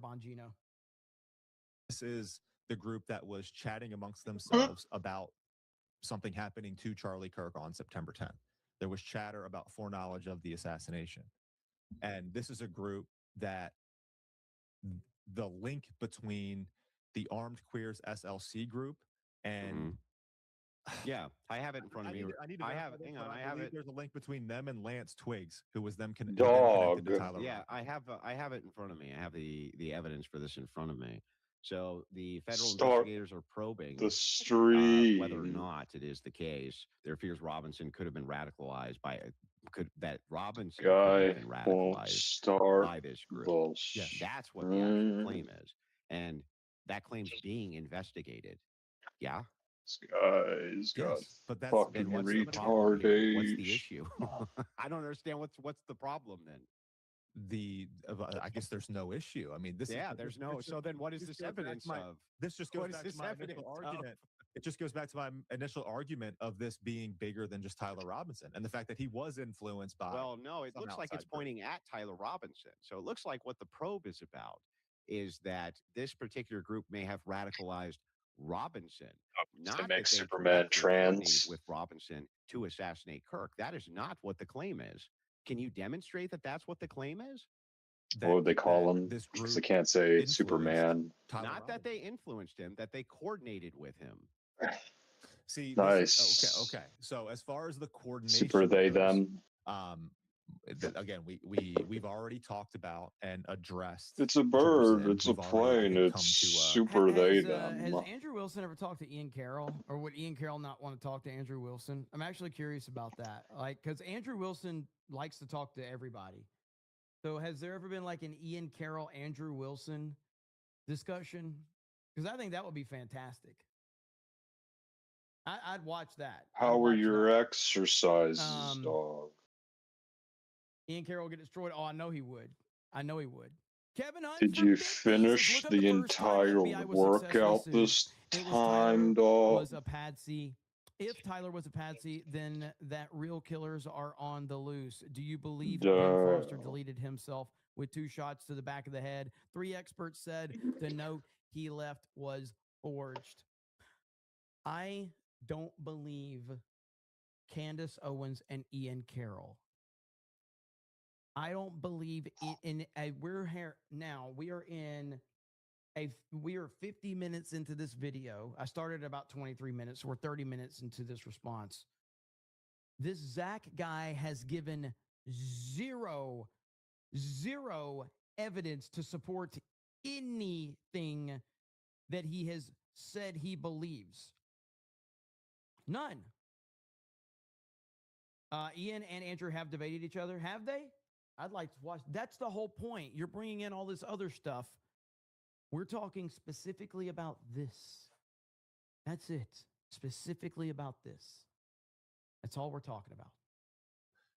Bongino. This is the group that was chatting amongst themselves about something happening to Charlie Kirk on September 10th. There was chatter about foreknowledge of the assassination. And this is a group that the link between the Armed Queers SLC group and yeah, I have it in front of me. I need to I verify have, this, hang but on, I I have believe it. there's a link between them and Lance Twiggs, who was them who then Dog. connected to Tyler Yeah, Robinson. I have it in front of me. I have the evidence for this in front of me. So the federal Start investigators are probing the whether or stream. not it is the case. There fears Robinson could have been radicalized by that Robinson could have Guy been won't radicalized start by this group. the Yes. That's what the actual stream. claim is, and that claim's being investigated. Yeah. This guy's got Yes, but that's fucking Then what's the problem here? What's the retardation. issue? I don't understand what's the problem then. I guess there's no issue. I mean, this Yeah, is, there's this, no. this So just, then what is this this goes back to evidence my- of? This just goes What is back to this my evidence initial of? argument. It just goes back to my initial argument of this being bigger than just Tyler Robinson and the fact that he was influenced by. Well, no, it some looks like it's outside group. pointing at Tyler Robinson. So it looks like what the probe is about is that this particular group may have radicalized Robinson, To not make that they Superman directly coordinated trans. with Robinson to assassinate Kirk. That is not what the claim is. Can you demonstrate that that's what the claim is? What would they call him? This Because group they can't say influenced Superman. Tyler Not Robinson. that they influenced him, that they coordinated with him. See, Nice. Okay. So as far as the coordination, Super they goes, them. Again, we've already talked about and addressed. It's a George bird. Zinn. It's a We've already, I plane. think, It's come to, super they Has them. Andrew Wilson ever talked to Ian Carroll, or would Ian Carroll not want to talk to Andrew Wilson? I'm actually curious about that, like, because Andrew Wilson likes to talk to everybody. So has there ever been like an Ian Carroll, Andrew Wilson discussion? Because I think that would be fantastic. I'd watch that. How are your exercises, dog? Ian Carroll get destroyed. Oh, I know he would. I know he would. Kevin Hunt. Did you finish the entire workout this time, dog? Was a patsy. If Tyler was a patsy, then that real killers are on the loose. Do you believe Ben Foster deleted himself with 2 shots to the back of the head? 3 experts said the note he left was forged. I don't believe Candace Owens and Ian Carroll. I don't believe we're here now. We are 50 minutes into this video. I started about 23 minutes. We're 30 minutes into this response. This Zach guy has given zero evidence to support anything that he has said he believes. None. Ian and Andrew have debated each other. Have they? I'd like to watch. That's the whole point. You're bringing in all this other stuff. We're talking specifically about this. That's it. Specifically about this. That's all we're talking about.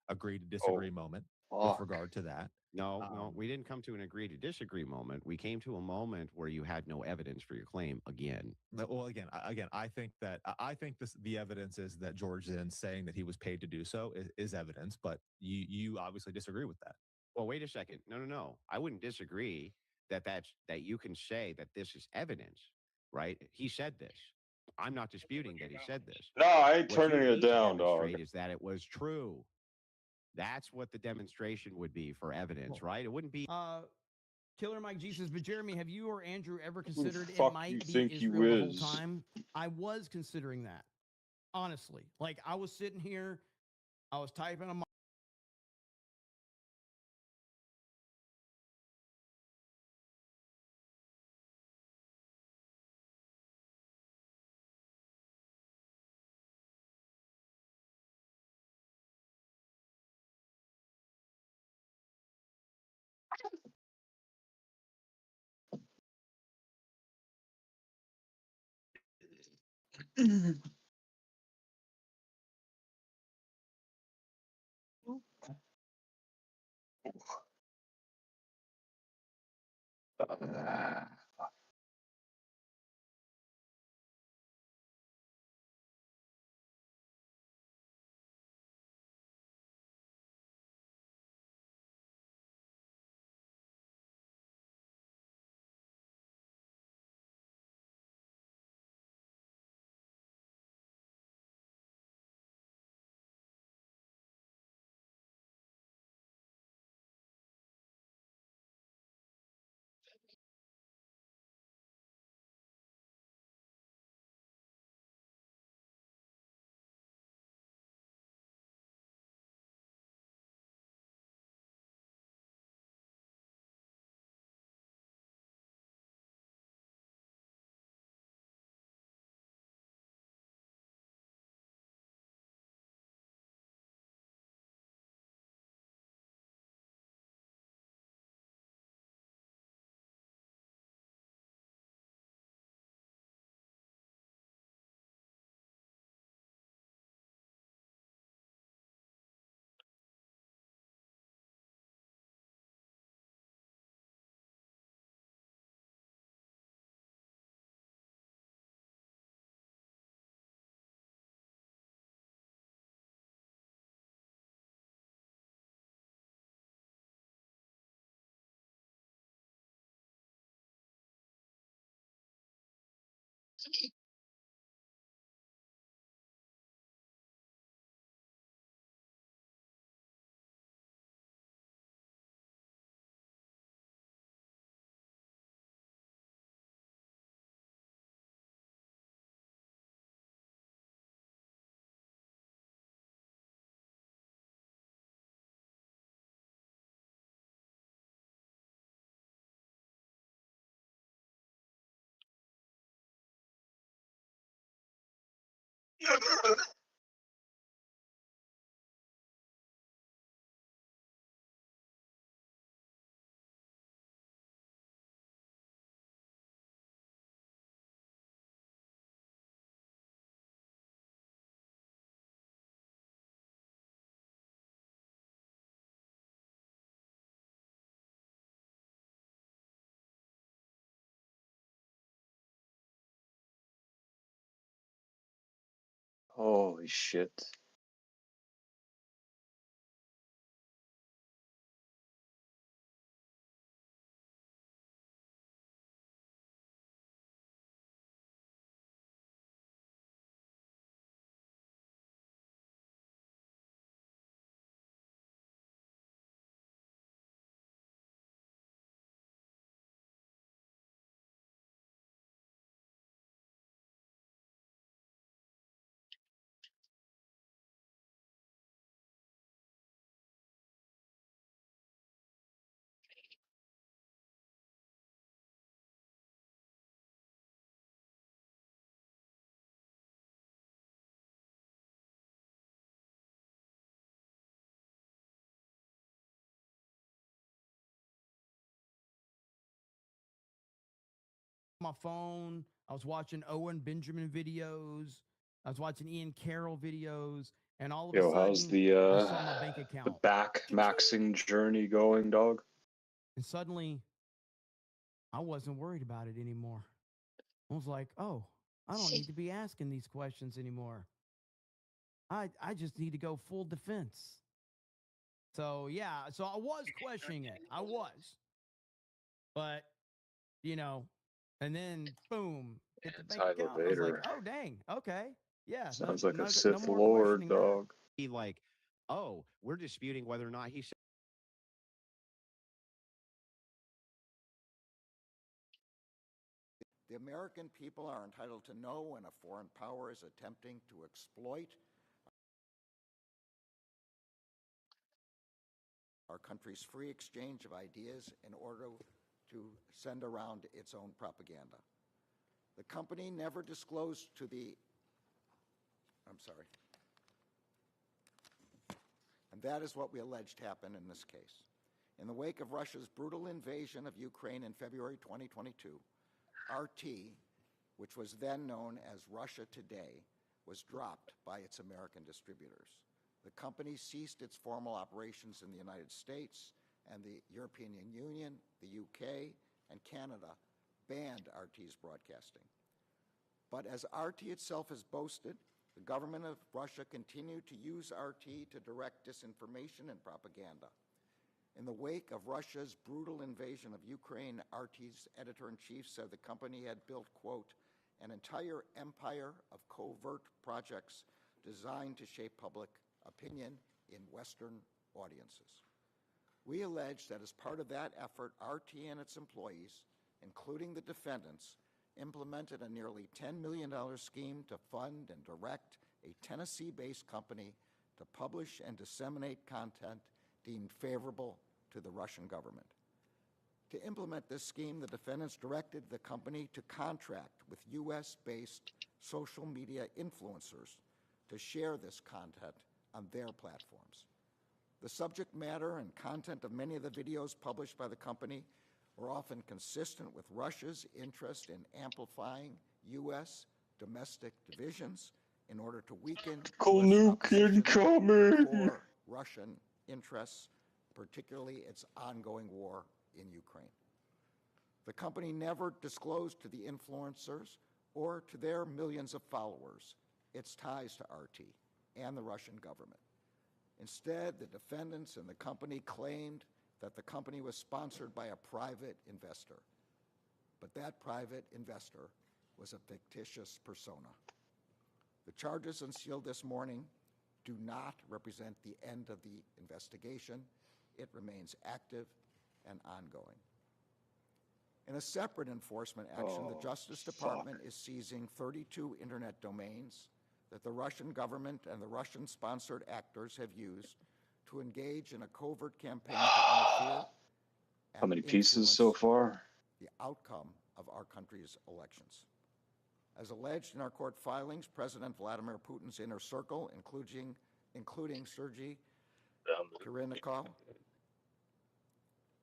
Agree to disagree moment with regard to that. No, we didn't come to an agree to disagree moment. We came to a moment where you had no evidence for your claim again. Well, again, I think the evidence is that George Zinn saying that he was paid to do so is evidence, but you obviously disagree with that. Well, wait a second. No. I wouldn't disagree that you can say that this is evidence, right? He said this. I'm not disputing that he said this. No, I ain't turning it down, dog. Is that it was true. That's what the demonstration would be for evidence, right? It wouldn't be. Killer Mike G says, but Jeremy, have you or Andrew ever considered it might be Israel the whole time? I was considering that, honestly. Like, I was sitting here, I was typing on my Holy shit. My phone. I was watching Owen Benjamin videos. I was watching Ian Carroll videos, and all of a Yo, sudden, how's I saw my bank the account. back maxing journey going, dog? And suddenly, I wasn't worried about it anymore. I was like, oh, I don't need to be asking these questions anymore. I just need to go full defense. So yeah, so I was questioning it. I was. But, you know, and then boom, hit the bank Tyler account. And I was like, Vader. oh dang, okay. Yeah, Sounds like a no Sith more Lord, questioning that. dog. Be like, oh, we're disputing whether or not he said. The American people are entitled to know when a foreign power is attempting to exploit our country's free exchange of ideas in order to send around its own propaganda. The company never disclosed to the, and that is what we alleged happened in this case. In the wake of Russia's brutal invasion of Ukraine in February 2022, RT, which was then known as Russia Today, was dropped by its American distributors. The company ceased its formal operations in the United States, and the European Union, the UK, and Canada banned RT's broadcasting. But as RT itself has boasted, the government of Russia continued to use RT to direct disinformation and propaganda. In the wake of Russia's brutal invasion of Ukraine, RT's editor-in-chief said the company had built, quote, an entire empire of covert projects designed to shape public opinion in Western audiences. We allege that as part of that effort, RT and its employees, including the defendants, implemented a nearly $10 million scheme to fund and direct a Tennessee-based company to publish and disseminate content deemed favorable to the Russian government. To implement this scheme, the defendants directed the company to contract with U.S.-based social media influencers to share this content on their platforms. The subject matter and content of many of the videos published by the company were often consistent with Russia's interest in amplifying U.S. domestic divisions in order to weaken Nuke incoming! core Russian interests, particularly its ongoing war in Ukraine. The company never disclosed to the influencers or to their millions of followers its ties to RT and the Russian government. Instead, the defendants and the company claimed that the company was sponsored by a private investor. But that private investor was a fictitious persona. The charges unsealed this morning do not represent the end of the investigation. It remains active and ongoing. In a separate enforcement action, the Justice Department is seizing 32 internet domains that the Russian government and the Russian-sponsored actors have used to engage in a covert campaign to interfere How and many pieces so far? the outcome of our country's elections. As alleged in our court filings, President Vladimir Putin's inner circle, including Sergei Kirilnikov,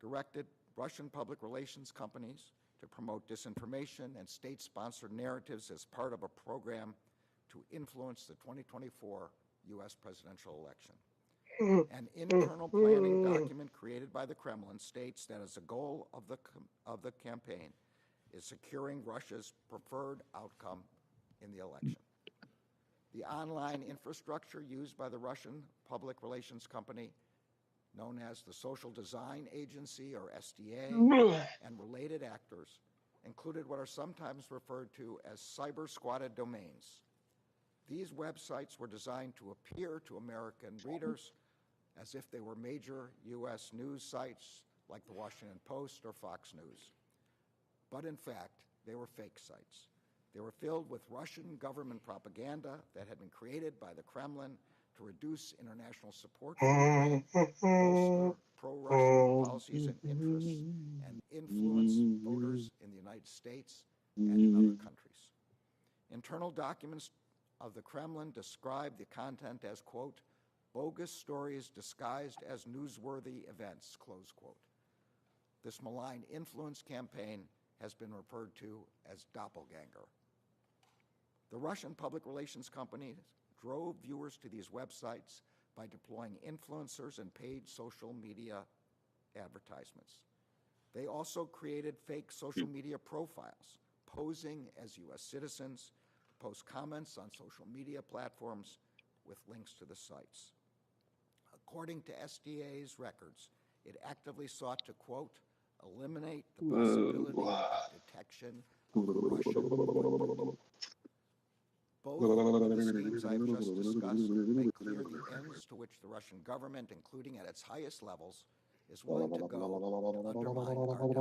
directed Russian public relations companies to promote disinformation and state-sponsored narratives as part of a program to influence the 2024 U.S. presidential election. An internal planning document created by the Kremlin states that as a goal of the campaign is securing Russia's preferred outcome in the election. The online infrastructure used by the Russian public relations company, known as the Social Design Agency, or SDA, and related actors, included what are sometimes referred to as cyber-squatted domains. These websites were designed to appear to American readers as if they were major U.S. news sites like the Washington Post or Fox News. But in fact, they were fake sites. They were filled with Russian government propaganda that had been created by the Kremlin to reduce international support for Ukraine, bolster pro-Russian policies and interests, and influence voters in the United States and in other countries. Internal documents of the Kremlin describe the content as, quote, bogus stories disguised as newsworthy events, close quote. This malign influence campaign has been referred to as doppelganger. The Russian public relations companies drove viewers to these websites by deploying influencers and paid social media advertisements. They also created fake social media profiles, posing as U.S. citizens, to post comments on social media platforms with links to the sites. According to SDA's records, it actively sought to, quote, eliminate the possibility of detection of the Russian footprint. Both of the schemes I've just discussed make clear the ends to which the Russian government, including at its highest levels, is willing to go to undermine our democracy.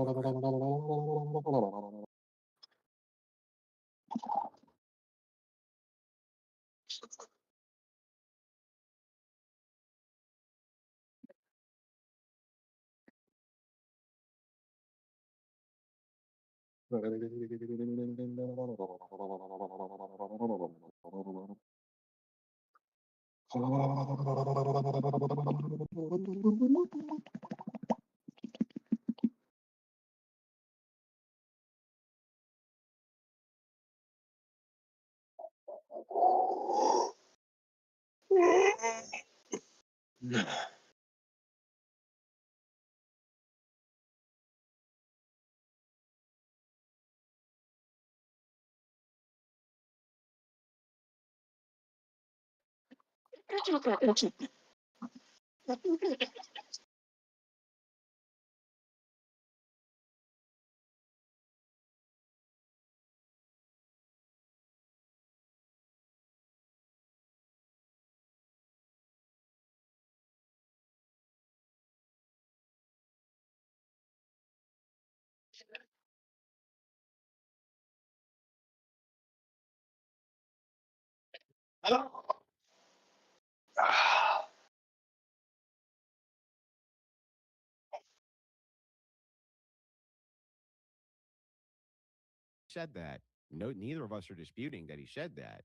Said that. No, neither of us are disputing that he said that.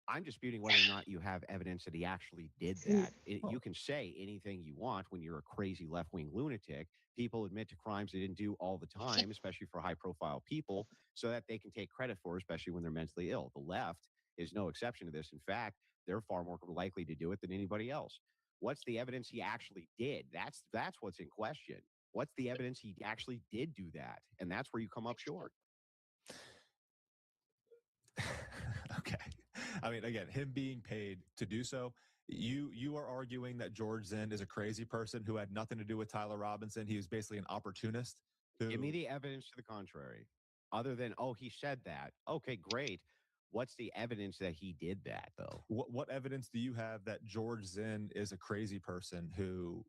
I'm disputing whether or not you have evidence that he actually did that. You can say anything you want when you're a crazy left-wing lunatic. People admit to crimes they didn't do all the time, especially for high-profile people, so that they can take credit for, especially when they're mentally ill. The left is no exception to this. In fact, they're far more likely to do it than anybody else. What's the evidence he actually did? That's what's in question. What's the evidence he actually did do that? And that's where you come up short. Okay. I mean, again, him being paid to do so, you are arguing that George Zinn is a crazy person who had nothing to do with Tyler Robinson. He was basically an opportunist. Give me the evidence to the contrary. other than, oh, he said that. Okay, great. What's the evidence that he did that, though? What evidence do you have that George Zinn is a crazy person who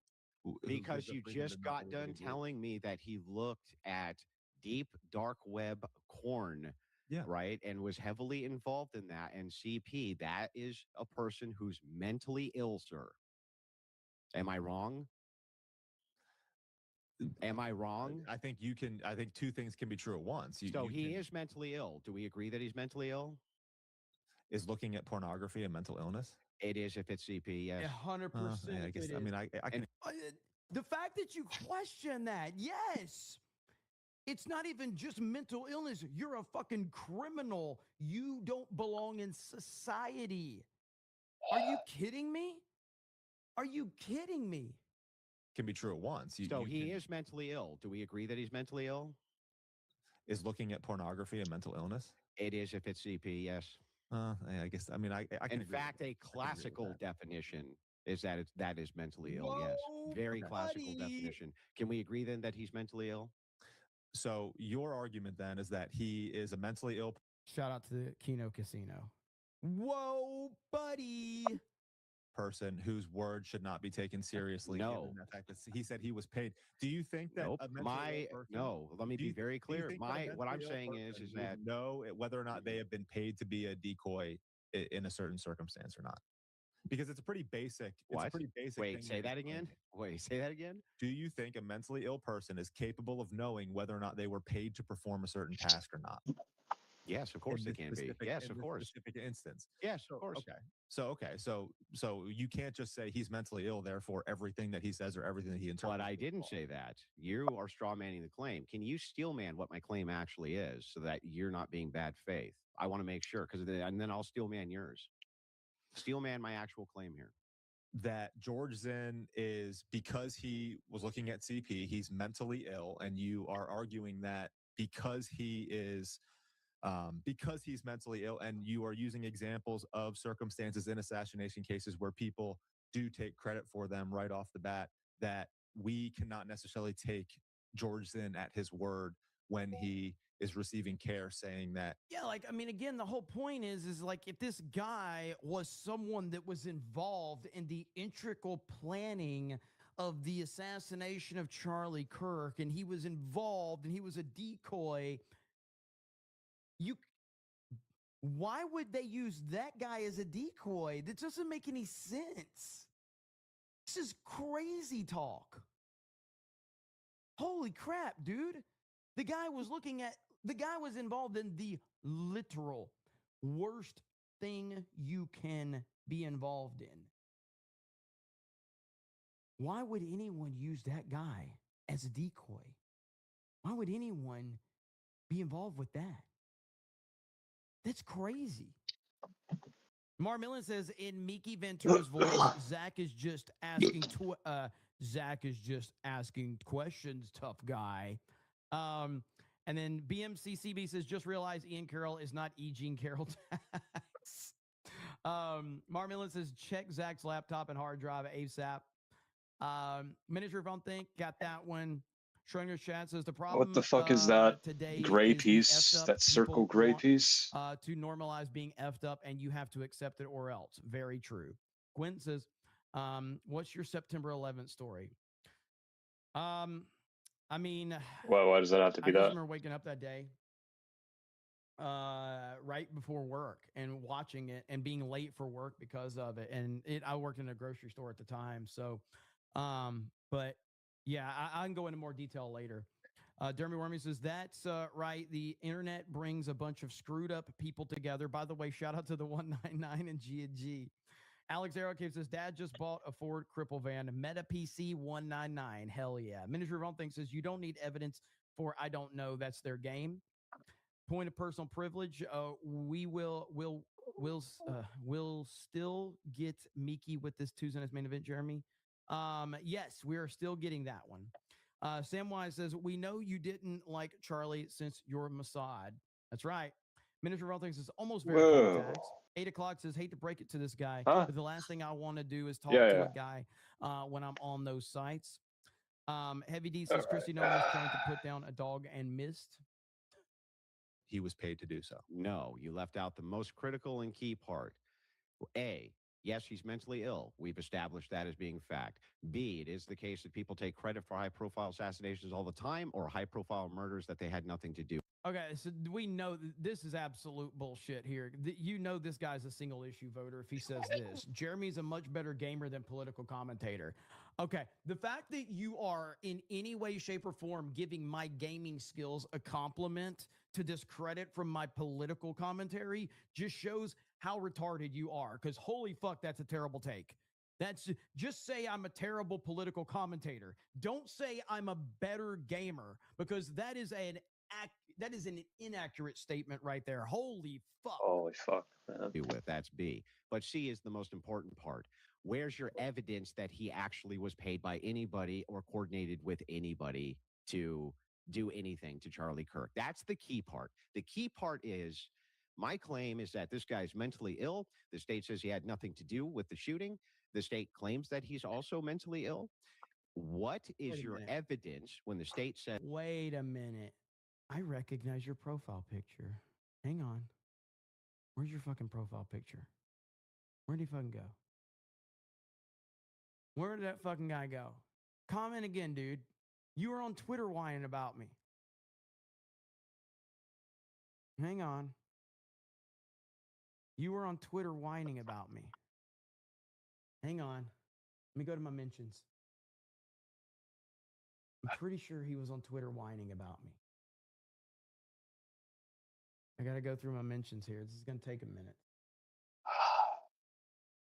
Because gives up you reason to just not got believe what done he believes? telling me that he looked at deep dark web corn, Yeah. right, and was heavily involved in that. And CP, that is a person who's mentally ill, sir. Am I wrong? Am I wrong? I think you can. I think two things can be true at once. So he can, is mentally ill. Do we agree that he's mentally ill? is looking at pornography a mental illness? It is if it's CP, yes. 100%. I guess. it I is. mean, I can. The fact that you question that, yes. It's not even just mental illness. You're a fucking criminal. You don't belong in society. Are you kidding me? Are you kidding me? Can be true at once. So he is mentally ill. Do we agree that he's mentally ill? Is looking at pornography a mental illness? It is if it's CP, yes. I guess. I mean, I can. In fact, a classical definition is that is mentally ill. Yes, Whoa, very classical buddy. definition. Can we agree then that he's mentally ill? So your argument then is that he is a mentally ill Shout out to the Keno Casino. Whoa, buddy. person whose word should not be taken seriously. No. Given the fact that he said he was paid. Do you think that Nope. a mentally ill person? No. Let me do be you- very do you clear. think that a What I'm mentally ill saying is person that would know whether or not they have been paid to be a decoy in a certain circumstance or not? Because it's a pretty basic. what? It's a pretty basic. Wait, thing say to that explain. again. Wait, say that again. Do you think a mentally ill person is capable of knowing whether or not they were paid to perform a certain task or not? Yes, of course In they this can be. specific- Yes, in of this course. Specific instance. Yes, of course. Okay. So you can't just say he's mentally ill. Therefore, everything that he says or everything that he interprets. But I is didn't false. say that. You are straw manning the claim. Can you steel man what my claim actually is so that you're not being bad faith? I want to make sure and then I'll steel man yours. Steel man my actual claim here. That George Zinn is, because he was looking at CP, he's mentally ill, and you are arguing that because he's mentally ill, and you are using examples of circumstances in assassination cases where people do take credit for them right off the bat, that we cannot necessarily take George Zinn at his word when he is receiving care, saying that. Yeah, like, I mean, again, the whole point is like, if this guy was someone that was involved in the integral planning of the assassination of Charlie Kirk, and he was involved and he was a decoy, why would they use that guy as a decoy? That doesn't make any sense. This is crazy talk. Holy crap, dude. The guy was involved in the literal worst thing you can be involved in. Why would anyone use that guy as a decoy? Why would anyone be involved with that? That's crazy. Mar Millen says, in Miki Ventura's voice, Zach is just asking questions, tough guy. And then BMCCB says, just realize Ian Carroll is not E. Jean Carroll tax. Mar Millen says, check Zach's laptop and hard drive ASAP. Miniature Von Think got that one. Schrodinger's chat says, the problem. What the fuck is that today gray is the piece? effed up That circle people gray want, piece? to normalize being effed up, and you have to accept it or else. Very true. Gwen says, what's your September 11th story? I mean, Why does that have to I be just that? remember waking up that day right before work and watching it and being late for work because of it. And I worked in a grocery store at the time. So, but yeah, I can go into more detail later. Dermy Wormy says, that's right. The internet brings a bunch of screwed up people together. By the way, shout out to the 199 and G&G. Alex Arrowcave says, Dad just bought a Ford Cripple van, Meta PC 199. Hell yeah. Miniature Von Thing says, you don't need evidence for I don't know. That's their game. Point of personal privilege. We'll still get Miki with this Tuesday night's main event, Jeremy. Yes, we are still getting that one. Samwise says, we know you didn't like Charlie since you're Mossad. That's right. Miniature Von Thing says, almost verified tax. 8 o'clock says, hate to break it to this guy, but the last thing I want to do is talk to a guy when I'm on those sites. Heavy D says, Christy Nolan is trying to put down a dog and missed. he was paid to do so. No, you left out the most critical and key part. A, yes, he's mentally ill. We've established that as being fact. B, it is the case that people take credit for high-profile assassinations all the time or high-profile murders that they had nothing to do. Okay, so we know this is absolute bullshit here. You know this guy's a single issue voter if he says this. Jeremy's a much better gamer than political commentator. Okay, the fact that you are in any way, shape, or form giving my gaming skills a compliment to discredit from my political commentary just shows how retarded you are, because holy fuck, that's a terrible take. That's just say I'm a terrible political commentator. Don't say I'm a better gamer, because that is an inaccurate statement right there. Holy fuck. Holy fuck, man. With that's B. But C is the most important part. Where's your evidence that he actually was paid by anybody or coordinated with anybody to do anything to Charlie Kirk? That's the key part. The key part is my claim is that this guy's mentally ill. The state says he had nothing to do with the shooting. The state claims that he's also mentally ill. What is your evidence when the state says... Wait a minute. I recognize your profile picture. Hang on. Where's your fucking profile picture? Where'd he fucking go? Where did that fucking guy go? Comment again, dude. You were on Twitter whining about me. Hang on. You were on Twitter whining about me. Hang on. Let me go to my mentions. I'm pretty sure he was on Twitter whining about me. I got to go through my mentions here. This is going to take a minute.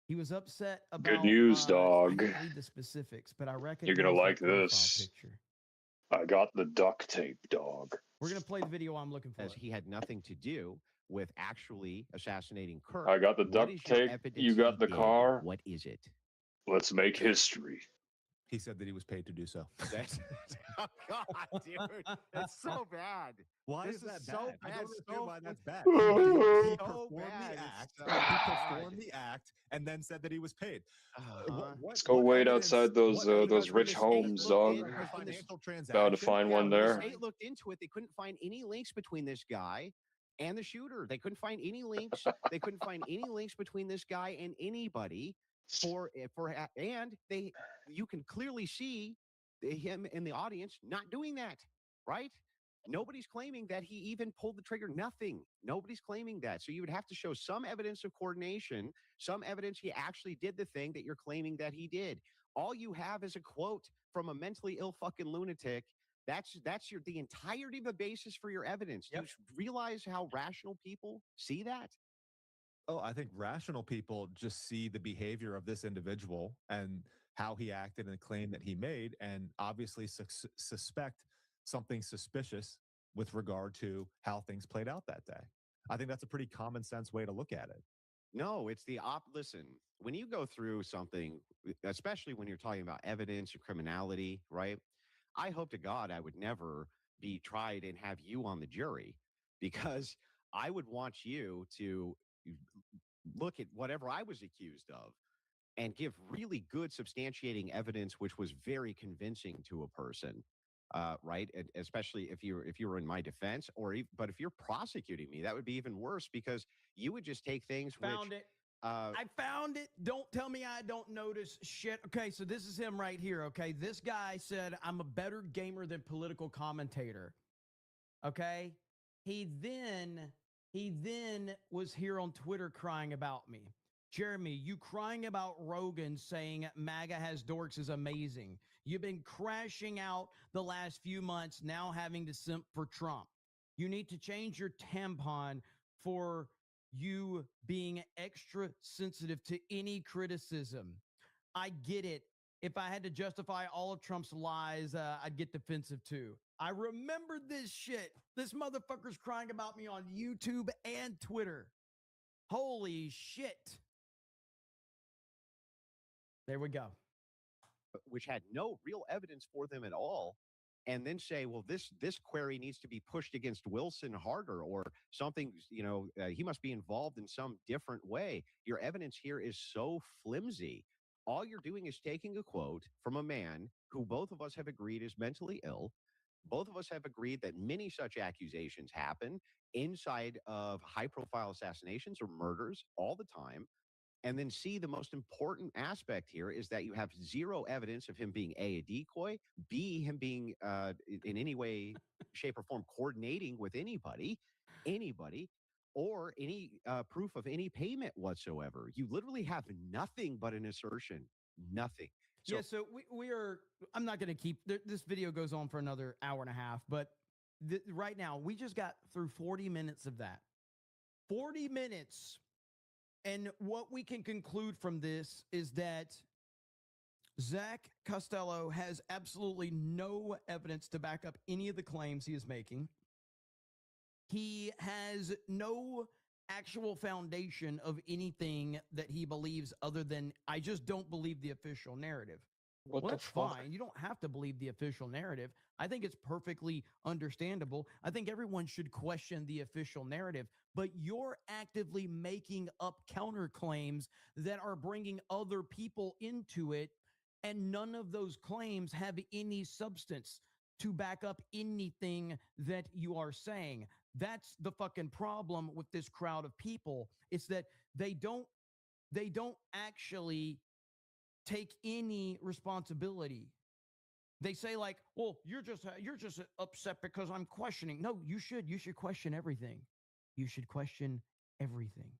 He was upset about... Good news, dog. I can't read the specifics, but I reckon you're going to like this. Picture. I got the duct tape, dog. We're going to play the video I'm looking for. As he had nothing to do with actually assassinating Kirk. I got the duct tape. You got the car. What is it? Let's make history. He said that he was paid to do so. Oh, God, dude. That's so bad. Why this is that so bad? I don't understand why that's bad. He performed the act and then said that he was paid. Let's go wait outside those rich homes, dog. About to find one there. The state looked into it. They couldn't find any links between this guy and the shooter. They couldn't find any links. They couldn't find any links between this guy and anybody. You can clearly see him in the audience not doing that, right? Nobody's claiming that he even pulled the trigger. Nothing. Nobody's claiming that. So you would have to show some evidence of coordination, some evidence he actually did the thing that you're claiming that he did. All you have is a quote from a mentally ill fucking lunatic. That's the entirety of the basis for your evidence. Yep. Do you realize how rational people see that? Oh, I think rational people just see the behavior of this individual and how he acted and the claim that he made, and obviously suspect something suspicious with regard to how things played out that day. I think that's a pretty common sense way to look at it. No, it's the listen, when you go through something, especially when you're talking about evidence or criminality, right? I hope to God I would never be tried and have you on the jury, because I would want you to look at whatever I was accused of and give really good substantiating evidence, which was very convincing to a person, right? And especially if you were in my defense, but if you're prosecuting me, that would be even worse, because you would just take things. I found it. Don't tell me I don't notice shit. Okay, so this is him right here. Okay, this guy said I'm a better gamer than political commentator. Okay, he then was here on Twitter crying about me. Jeremy, you crying about Rogan saying MAGA has dorks is amazing. You've been crashing out the last few months, now having to simp for Trump. You need to change your tampon for you being extra sensitive to any criticism. I get it. If I had to justify all of Trump's lies, I'd get defensive too. I remember this shit. This motherfucker's crying about me on YouTube and Twitter. Holy shit. There we go. Which had no real evidence for them at all. And then say, well, this query needs to be pushed against Wilson harder, or something, he must be involved in some different way. Your evidence here is so flimsy. All you're doing is taking a quote from a man who both of us have agreed is mentally ill, both of us have agreed that many such accusations happen inside of high-profile assassinations or murders all the time. And then C, the most important aspect here is that you have zero evidence of him being A, decoy, B, him being in any way, shape, or form coordinating with anybody, or any proof of any payment whatsoever. You literally have nothing but an assertion, nothing. So, yeah, so we are, I'm not going to keep, this video goes on for another hour and a half, but right now, we just got through 40 minutes of that. 40 minutes. And what we can conclude from this is that Zach Costello has absolutely no evidence to back up any of the claims he is making. He has no actual foundation of anything that he believes other than, I just don't believe the official narrative. Well, that's fine. You don't have to believe the official narrative. I think it's perfectly understandable. I think everyone should question the official narrative, but you're actively making up counterclaims that are bringing other people into it, and none of those claims have any substance to back up anything that you are saying. That's the fucking problem with this crowd of people. It's that they don't actually take any responsibility. They say like, well, you're just upset because I'm questioning. No, you should question everything. You should question everything.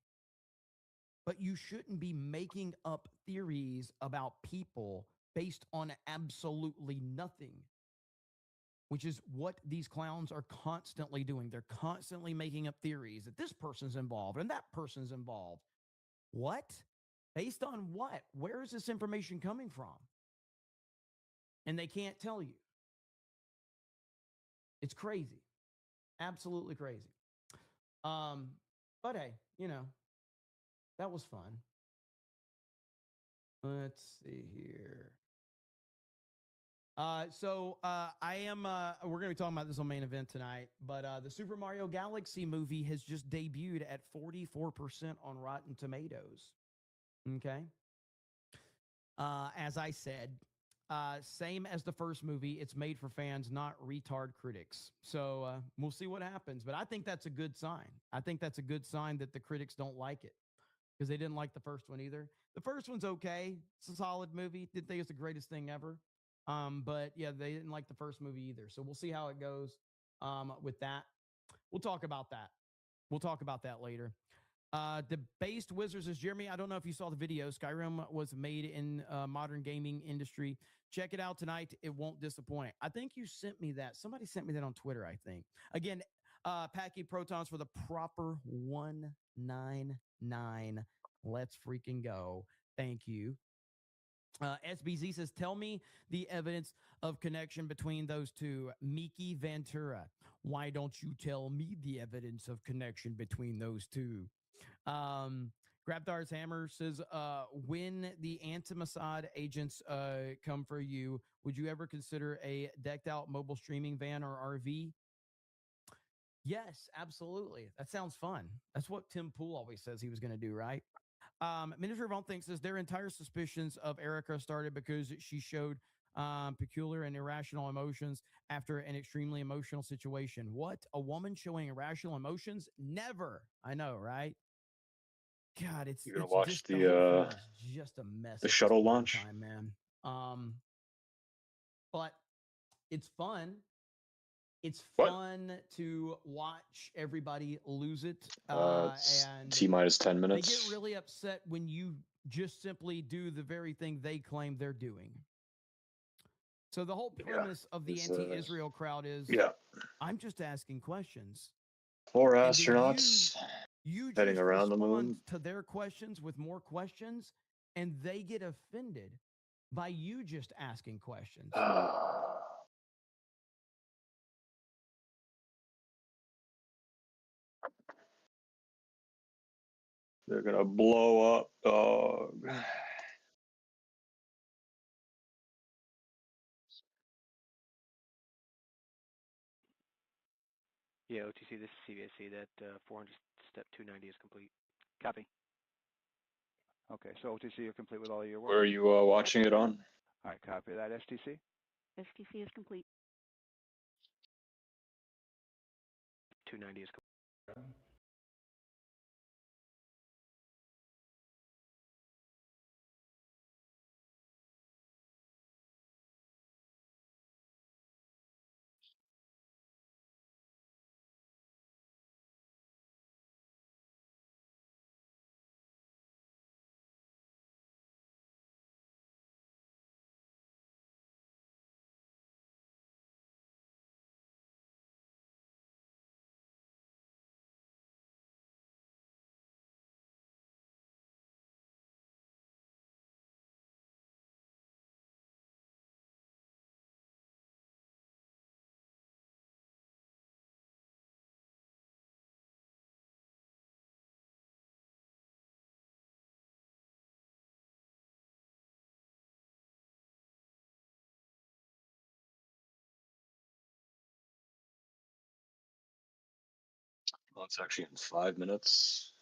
But you shouldn't be making up theories about people based on absolutely nothing, which is what these clowns are constantly doing. They're constantly making up theories that this person's involved and that person's involved. What? Based on what? Where is this information coming from? And they can't tell you. It's crazy. Absolutely crazy. But hey, you know, that was fun. Let's see here. I am, we're going to be talking about this on Main Event tonight, but the Super Mario Galaxy movie has just debuted at 44% on Rotten Tomatoes. Okay. As I said, same as the first movie, it's made for fans, not retard critics. So we'll see what happens, but I think that's a good sign. I think that's a good sign that the critics don't like it because they didn't like the first one either. The first one's okay. It's a solid movie. Didn't think it's the greatest thing ever. But yeah, they didn't like the first movie either. So we'll see how it goes with that. We'll talk about that. We'll talk about that later. Debased Wizards is Jeremy. I don't know if you saw the video. Skyrim was made in modern gaming industry. Check it out tonight. It won't disappoint. I think you sent me that. Somebody sent me that on Twitter, I think. Again, Packy Protons for the proper 199. Let's freaking go. Thank you. SBZ says, tell me the evidence of connection between those two. Miki Ventura. Why don't you tell me the evidence of connection between those two? Grabthar's Hammer says, when the anti-Mossad agents come for you, would you ever consider a decked out mobile streaming van or RV? Yes, absolutely. That sounds fun. That's what Tim Pool always says he was going to do, right? Miniature Von thinks says their entire suspicions of Erica started because she showed peculiar and irrational emotions after an extremely emotional situation. What? A woman showing irrational emotions? Never. I know, right? God, it's you're gonna it's watch just, the just a mess. the shuttle launch time, man. But it's fun. It's fun to watch everybody lose it. And T-minus 10 minutes. They get really upset when you just simply do the very thing they claim they're doing. So the whole premise of the anti-Israel crowd is, I'm just asking questions. Four astronauts you heading just around the respond moon to their questions with more questions, and they get offended by you just asking questions. They're gonna blow up, dog. Yeah, OTC, this is CVSC. That 400 step 290 is complete. Copy. Okay, so OTC, you're complete with all of your work? Where are you watching it on? All right, copy that. STC? STC is complete. 290 is complete. Well, it's actually in 5 minutes.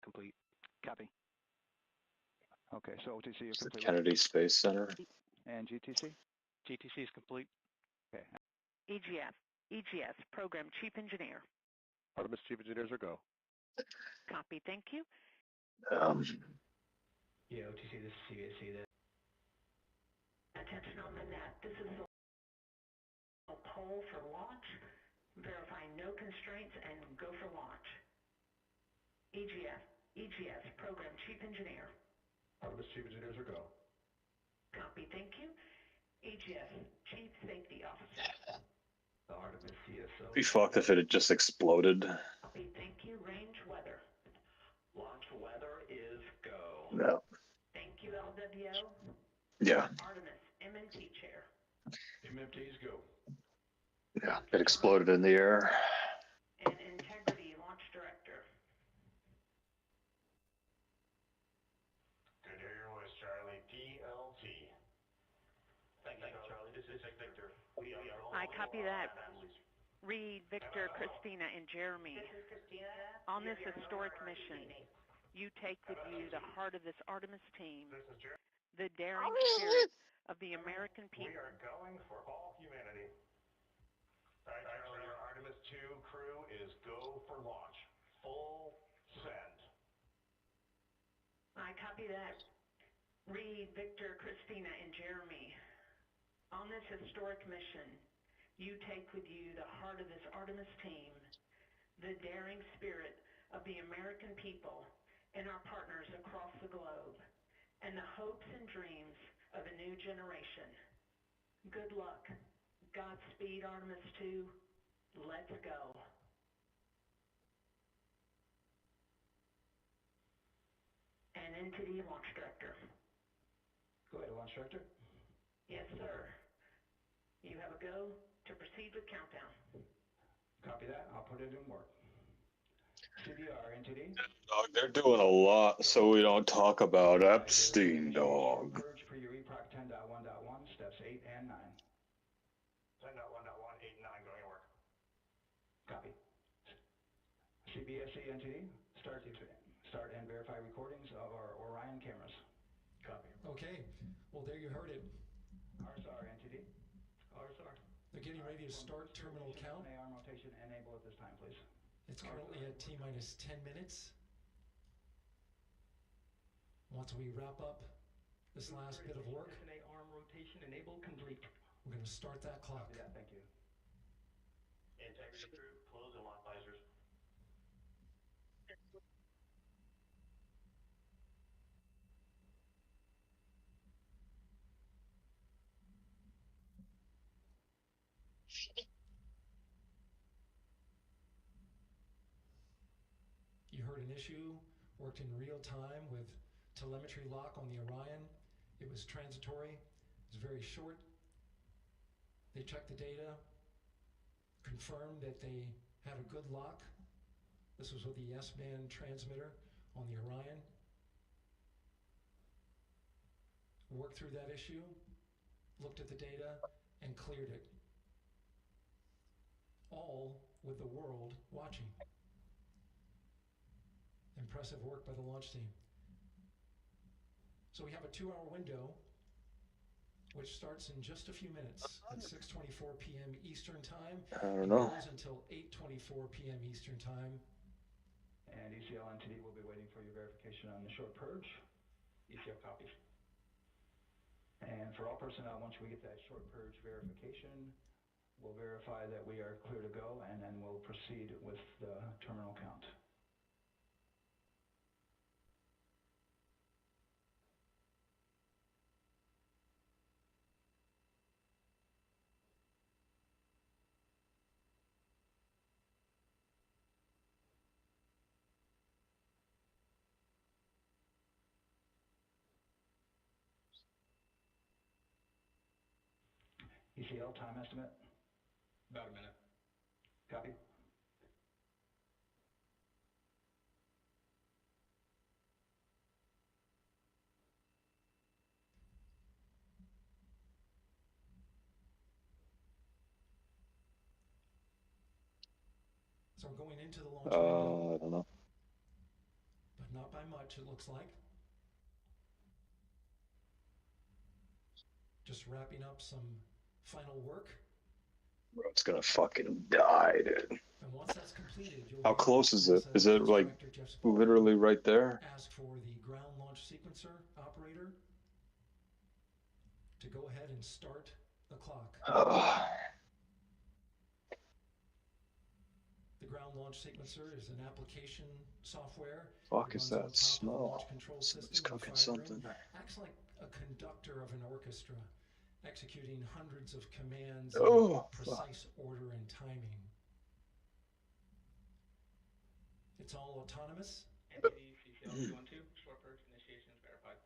Complete. Copy. Okay, so OTC, you're It's the complete. Kennedy Space Center. And GTC? GTC is complete. Okay. EGS, Program Chief Engineer. Artemis Chief Engineers are go. Copy, thank you. Yeah, OTC, this is CVSC. Attention on the net. This is a poll for launch. Verify no constraints and go for launch. EGS, Program Chief Engineer. Artemis Chief Engineers are go. Copy, thank you. EGS, Chief Safety Officer. The Artemis CSO. Be fucked if it had just exploded. Copy, thank you. Range weather. Launch weather is go. No. Thank you, LWO. Yeah. Artemis, MNT Chair. MMTs go. Yeah. It exploded in the air. And Integrity Launch Director. Good to hear your voice, Charlie. PLT. Thank you, Charlie. This is Victor. We are I copy that. Reed, Victor, Christina, and Jeremy. This is Christina. On this historic mission, you take with you the heart of this Artemis team, This is Jeremy. the daring spirit of the American We people. are going for all humanity. All right, Charlie, our Artemis 2 crew is go for launch. Full send. I copy that. Reed, Victor, Christina, and Jeremy. On this historic mission, you take with you the heart of this Artemis team, the daring spirit of the American people and our partners across the globe, and the hopes and dreams of a new generation. Good luck. Godspeed, Artemis 2. Let's go. And NTD Launch Director. Go ahead, Launch Director. Yes, sir. You have a go to proceed with countdown. Copy that. I'll put it in work. CBR, NTD. Dog, they're doing a lot so we don't talk about Epstein, dog. Purge for your EPROC 10.1.1, steps 8 and 9. 10.1.1, 8 and 9 going to work. Copy. CBSC NTD, start and verify recordings of our Orion cameras. Copy. Okay, well there you heard it. RSR NTD. RSR. They're getting ready to start terminal count. AR rotation enable at this time, please. It's currently at T-minus 10 minutes. Once we wrap up this last bit of work, arm rotation enable complete. we're going to start that clock. Yeah, thank you. Integrity crew, close and lock visors. You heard an issue, worked in real time with telemetry lock on the Orion. It was transitory, it was very short. They checked the data, confirmed that they had a good lock. This was with the S-band transmitter on the Orion. Worked through that issue, looked at the data, and cleared it. All with the world watching. Impressive work by the launch team. So we have a 2-hour window, which starts in just a few minutes at 6:24 p.m. Eastern Time. I don't and know. goes until 8:24 p.m. Eastern Time. And ECL entity will be waiting for your verification on the short purge. ECL copies. And for all personnel, once we get that short purge verification, we'll verify that we are clear to go, and then we'll proceed with the terminal count. ECL time estimate? About a minute. Copy. So we're going into the launch window, I don't know. but not by much, it looks like. Just wrapping up some final work. Bro, it's gonna fucking die, dude. And once that's completed, you'll How hear close is it? NASA Is it like Director Jeff Spaulding literally right there? ask for the ground launch sequencer operator to go ahead and start the clock. The ground launch sequencer is an application software. Fuck It is runs on that top of the smell? launch control Somebody's system in the cooking fire something. room. Acts like a conductor of an orchestra, executing hundreds of commands Oh, in precise order and timing. It's all autonomous. LDD CCL 212, short purge initiation is verified.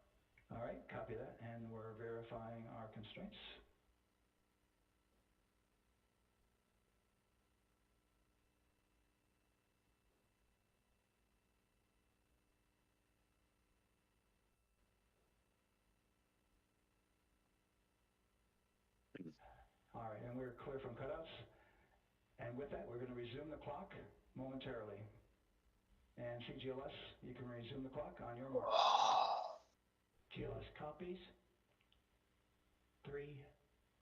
All right, copy that, and we're verifying our constraints. All right, and we're clear from cutouts. And with that, we're going to resume the clock momentarily. And CGLS, you can resume the clock on your mark. GLS copies. 3,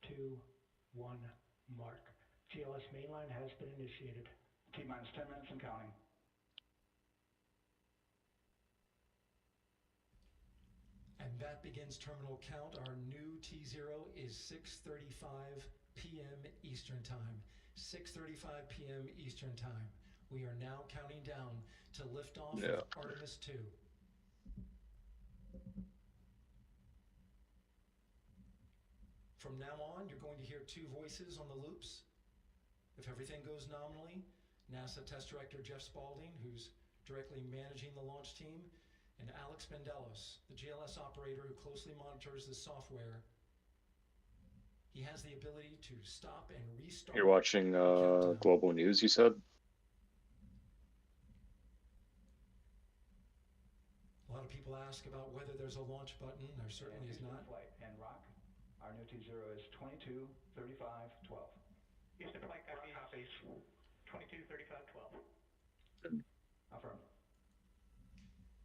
2, 1, mark. GLS mainline has been initiated. T-minus 10 minutes and counting. And that begins terminal count. Our new T0 is 6:35 p.m. Eastern Time. 6:35 p.m. Eastern Time. We are now counting down to liftoff of Artemis 2. From now on, you're going to hear two voices on the loops. If everything goes nominally, NASA Test Director Jeff Spaulding, who's directly managing the launch team, and Alex Bendelos, the GLS operator who closely monitors the software. He has the ability to stop and restart. You're watching Global News, you said? A lot of people ask about whether there's a launch button. There certainly is not. Flight and rock. Our new T0 is 22, 35, 12. Houston flight copies. 22, 35, 12. Affirm.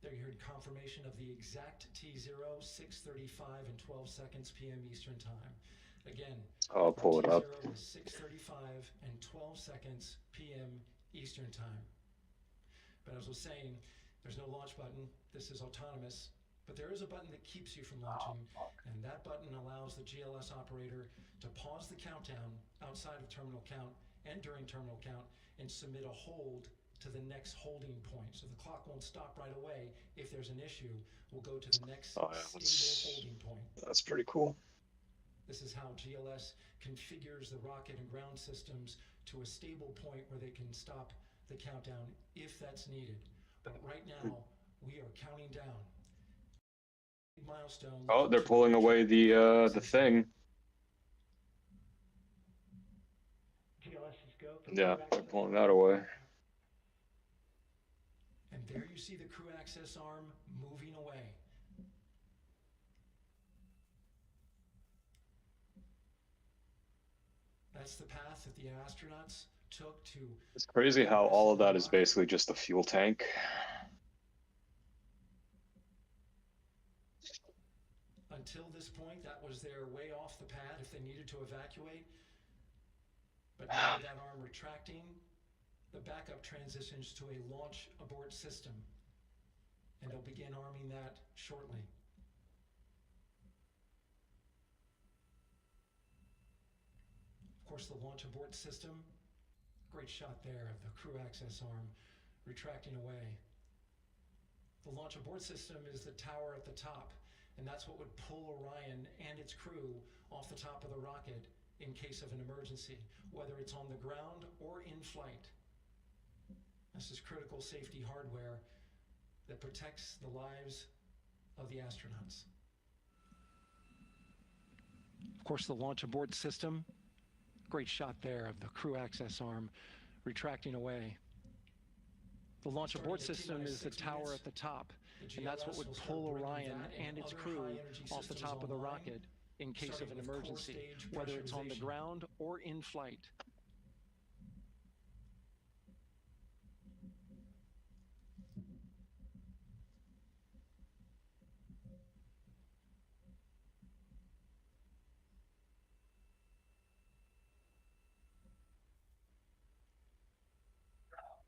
There you heard confirmation of the exact T0, 6:35 and 12 seconds p.m. Eastern Time. Again, I'll pull it up. T0 is 6:35 and 12 seconds p.m. Eastern Time. But as I was saying, there's no launch button. This is autonomous. But there is a button that keeps you from launching, and that button allows the GLS operator to pause the countdown outside of terminal count and during terminal count and submit a hold to the next holding point. So the clock won't stop right away. If there's an issue, we'll go to the next stable holding point. That's pretty cool. This is how GLS configures the rocket and ground systems to a stable point where they can stop the countdown if that's needed. But right now, we are counting down. Milestone. Oh, they're pulling away the thing. GLS is go. Yeah, they're pulling that away. And there you see the crew access arm moving away. That's the path that the astronauts took to... It's crazy how all of that is basically just a fuel tank. Until this point, that was their way off the pad if they needed to evacuate. But now with that arm retracting, the backup transitions to a launch abort system. And they'll begin arming that shortly. Of course, the launch abort system, great shot there of the crew access arm retracting away. The launch abort system is the tower at the top, and that's what would pull Orion and its crew off the top of the rocket in case of an emergency, whether it's on the ground or in flight. This is critical safety hardware that protects the lives of the astronauts. Of course, the launch abort system, great shot there of the crew access arm retracting away. The launch abort system is the tower at the top, and that's what would pull Orion and its crew off the top of the rocket in case of an emergency, whether it's on the ground or in flight.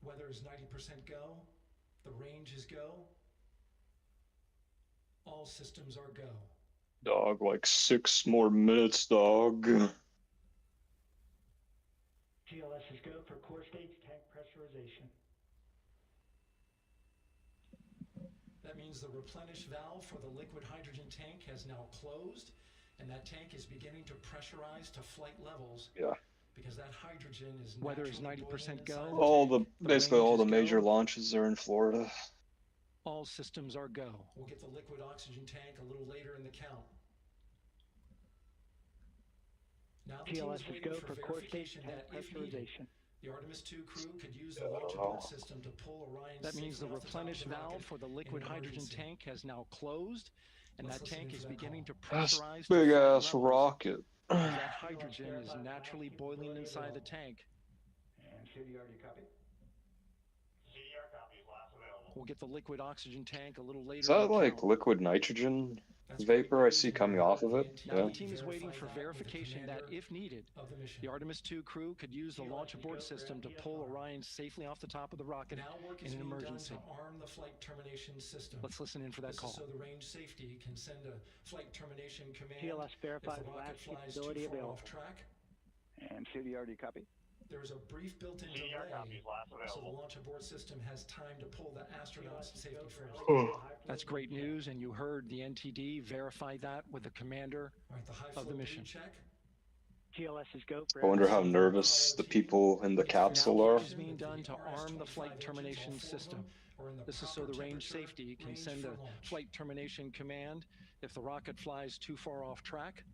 Weather is 90% go. The range is go. All systems are go. Dog, like 6 more minutes, dog. GLS is go for core stage tank pressurization. That means the replenish valve for the liquid hydrogen tank has now closed, and that tank is beginning to pressurize to flight levels. Yeah. Because that hydrogen is weather is 90% go. Basically all the major launches are in Florida. All systems are go. We'll get the liquid oxygen tank a little later in the count. Now the team is waiting for verification that if needed, the Artemis II crew could use the launch abort system to pull Orion. That means the replenish valve for the liquid hydrogen tank has now closed, and that tank is beginning to pressurize. That's big ass rocket. That hydrogen is naturally boiling inside the tank. And CDR, do you copy? CDR copies, last available. We'll get the liquid oxygen tank a little later. Is that like liquid nitrogen vapor I see coming off of it? Now the team is waiting for verification that, if needed, the Artemis II crew could use the launch abort system to pull Orion safely off the top of the rocket in an emergency. To arm the flight termination system. Let's listen in for that call. So the range safety can send a flight termination command. GLS verifies latch capability available. Off track. And CDR, do you copy? There is a brief built-in delay, so the launch abort system has time to pull the astronauts to safety first. That's great news, and you heard the NTD verify that with the commander of the mission. GLS is go. I wonder how nervous the people in the capsule are. This is being done to arm the flight termination system. This is so the range safety can send a flight termination command if the rocket flies too far off track.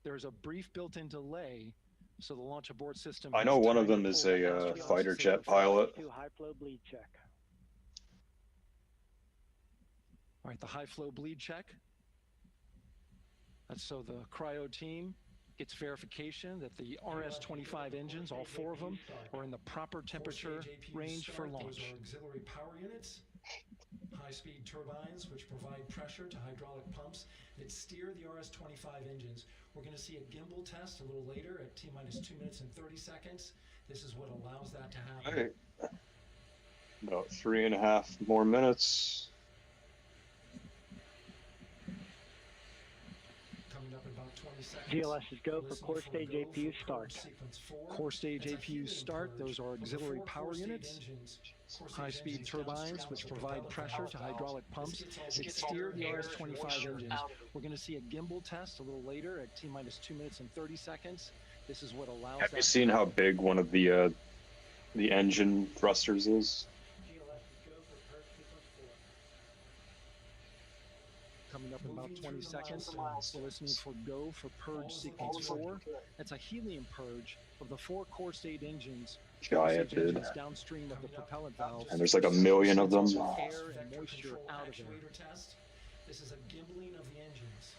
There's a brief built-in delay, so the launch abort system. I know one of them is a fighter jet pilot. High flow bleed check. All right, the high flow bleed check. That's so the cryo team gets verification that the RS-25 engines, all 4 of them, are in the proper temperature range for launch. Auxiliary power units, high-speed turbines, which provide pressure to hydraulic pumps that steer the RS-25 engines. We're going to see a gimbal test a little later at T-minus 2 minutes and 30 seconds. This is what allows that to happen. Right. About 3.5 more minutes. Coming up in about 20 seconds. GLS is go for core stage APU start. Core stage APU start. Those are auxiliary power units. High-speed turbines, which provide pressure to hydraulic pumps that steer the RS-25 engines. We're going to see a gimbal test a little later at T-minus 2 minutes and 30 seconds. This is what allows. Have you seen how big one of the engine thrusters is? Coming up in about 20 seconds, we're listening for go for purge sequence 4. That's a helium purge of the 4 core state engines. Giant, dude. Downstream of the propellant valves. And there's like 1 million of them. Air and moisture out of there. This is a gimbling of the engines.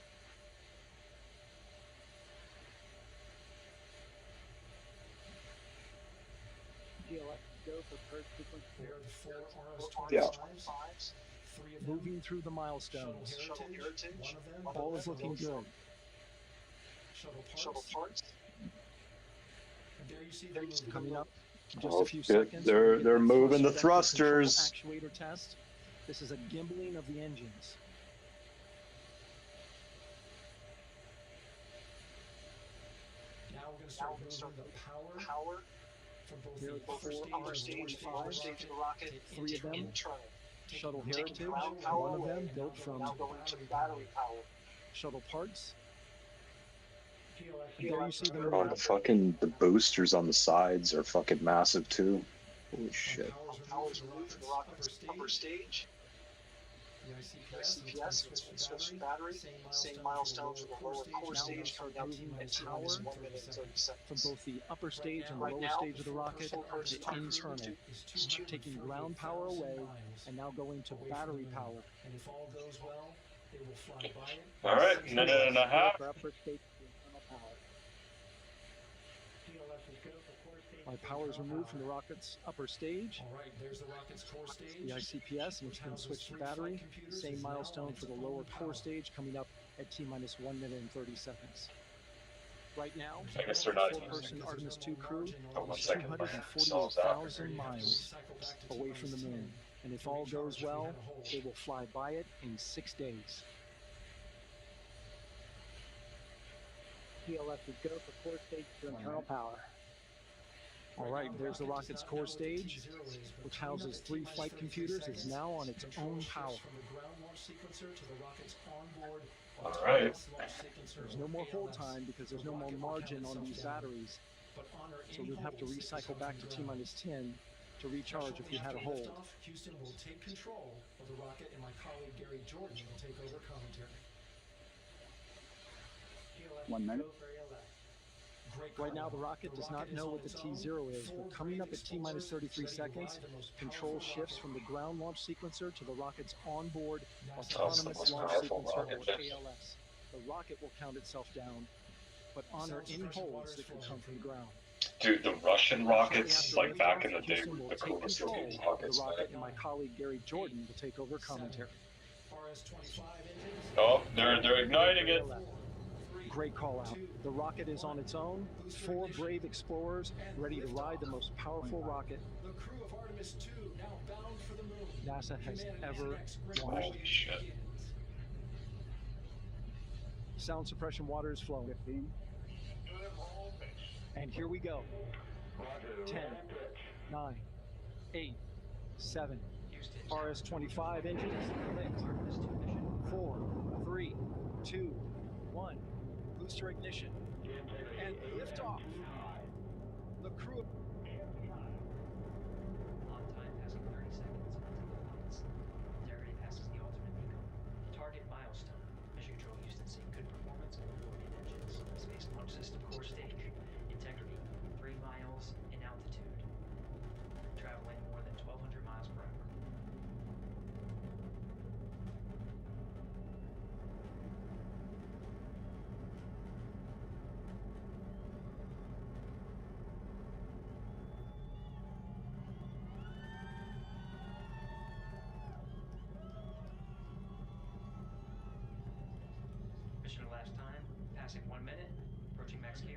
GLS go for purge sequence 4. There are the 4 RS-25s. Yeah. Three of them. Moving through the milestones. Shuttle Heritage. One of them. All is looking good. Shuttle Parts. And there you see them Coming up in just Oh, a few good. seconds. They're moving the thrusters. Actuator test. This is a gimbling of the engines. Now we're going to start moving the power from both Here the upper stage and lower stage of the rocket. Three of them. Internal. Shuttle Heritage. Ground power One of them away, built from now going to battery power. Shuttle Parts. There you see them. Oh, the boosters on the sides are fucking massive too. Holy shit. Powers removed from the rocket's upper stage. The ICPS, it's been switched to battery. Same milestone for the lower core stage coming out at T-minus 1 minute and 30 seconds. From both the upper stage and the lower stage of the rocket to internal, taking ground power away and now going to battery power. And if all goes well, they will fly by it. All right, minute and a half. My power is removed from the rocket's upper stage. All right, there's the rocket's core stage. The ICPS, and it's been switched to battery. Same milestone for the lower core stage coming up at T-minus 1 minute and 30 seconds. Right now, I guess they're not four-person Artemis 2 crew Oh, 1 is second. 248,000 miles away from the moon. And if all goes well, they will fly by it in 6 days. TLS is go for core stage to internal power. All right, there's the rocket's core stage, which houses 3 flight computers. It's now on its own power. All right. There's no more hold time because there's no more margin on these batteries. So we'd have to recycle back to T-minus 10 to recharge if we had a hold. Houston will take control of the rocket, and my colleague Gary Jordan will take over commentary. 1 minute. Right now, the rocket does not know what the T0 is, but coming up at T-minus 33 seconds, control shifts from the ground launch sequencer to the rocket's onboard autonomous launch sequencer, or ALS. The rocket will count itself down, but honor any holds that can come from the ground. Dude, the Russian rockets, like back in the day, were the coolest looking rockets. The rocket and my colleague Gary Jordan will take over commentary. Oh, they're igniting it. Great call out. The rocket is on its own. 4 brave explorers ready to ride the most powerful rocket The crew of Artemis 2 now bound for the moon. NASA has ever Holy launched. shit. Sound suppression water is flowing. And here we go. 10, 9, 8, 7. RS-25 engines lit. 4, 3, 2, 1. Booster ignition. And liftoff. The crew. On time passing 30 seconds until the limits. Integrity passes the alternate beacon. Target milestone. Mission Control Houston seeing good performance on the main engines. Space Launch System core stage. Integrity 3 miles in altitude. Traveling more than 1,200 miles per hour. Mission elapsed time, passing 1 minute, approaching max Q.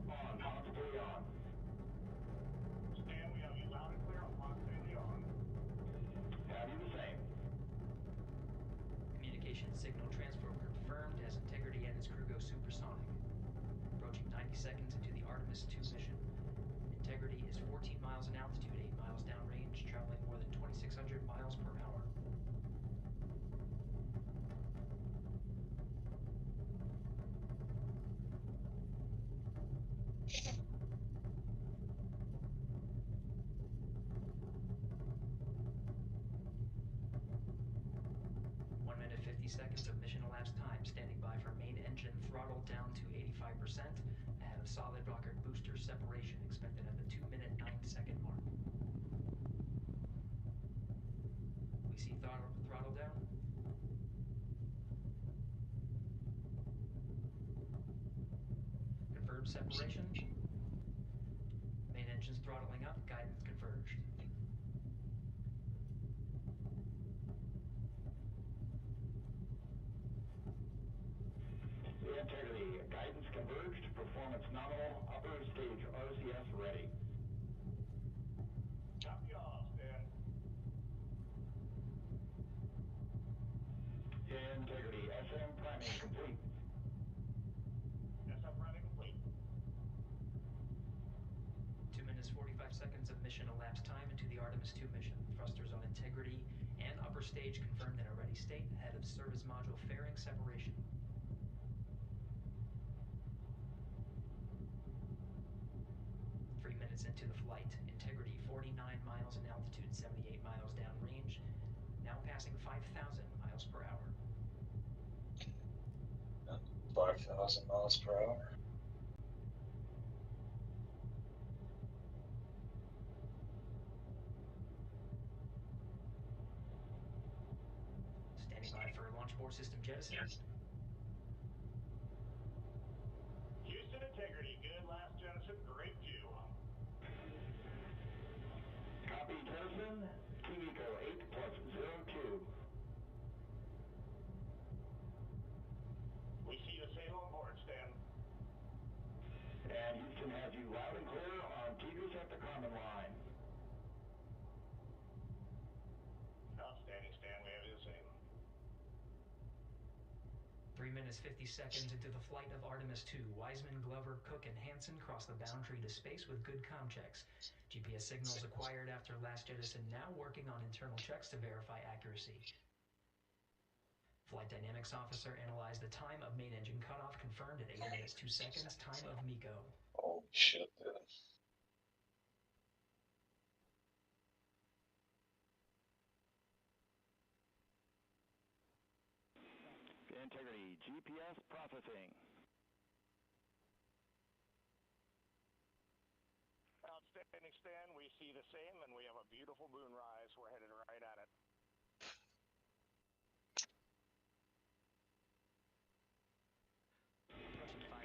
On, possibly on. Stan, we have you loud and clear on possibly on. Have you the same? Communication signal transfer confirmed as Integrity and its crew go supersonic. Approaching 90 seconds into the Artemis 2 mission. Integrity is 14 miles in altitude, 8 miles downrange, traveling more than 2,600 miles per hour. Seconds of mission elapsed time, standing by for main engine throttle down to 85%, ahead of solid rocket booster separation expected at the 2-minute 9-second mark. We see throttle down. Confirmed separation. Main engine's throttling up, guidance converged. performance nominal, upper stage RCS ready. Copy all, Stan. Integrity, SM priming complete. SM priming complete. 2 minutes 45 seconds of mission elapsed time into the Artemis II mission. Thrusters on integrity and upper stage confirmed in a ready state ahead of service module fairing separation. 3 minutes into the flight. Integrity 49 miles in altitude, 78 miles downrange, now passing 5,000 miles per hour. 5,000 miles per hour. Standing by for launch board system jettison. Houston integrity, good last jettison, great view. Copy jettison, TVCO 8 plus 02. We see the same on board, Stan. And Houston has you loud and clear on Tigris at the common line. Outstanding, Stan, we have you the same. 3 minutes 50 seconds into the flight of Artemis II, Wiseman, Glover, Cook, and Hansen cross the boundary to space with good comm checks. GPS signals acquired after last jettison, now working on internal checks to verify accuracy. Flight Dynamics Officer analyzed the time of main engine cutoff, confirmed at 8 minutes 2 seconds, time of MECO. Holy shit, dude. Integrity, GPS processing. Outstanding, Stan, we see the same, and we have a beautiful moonrise. We're headed right at it.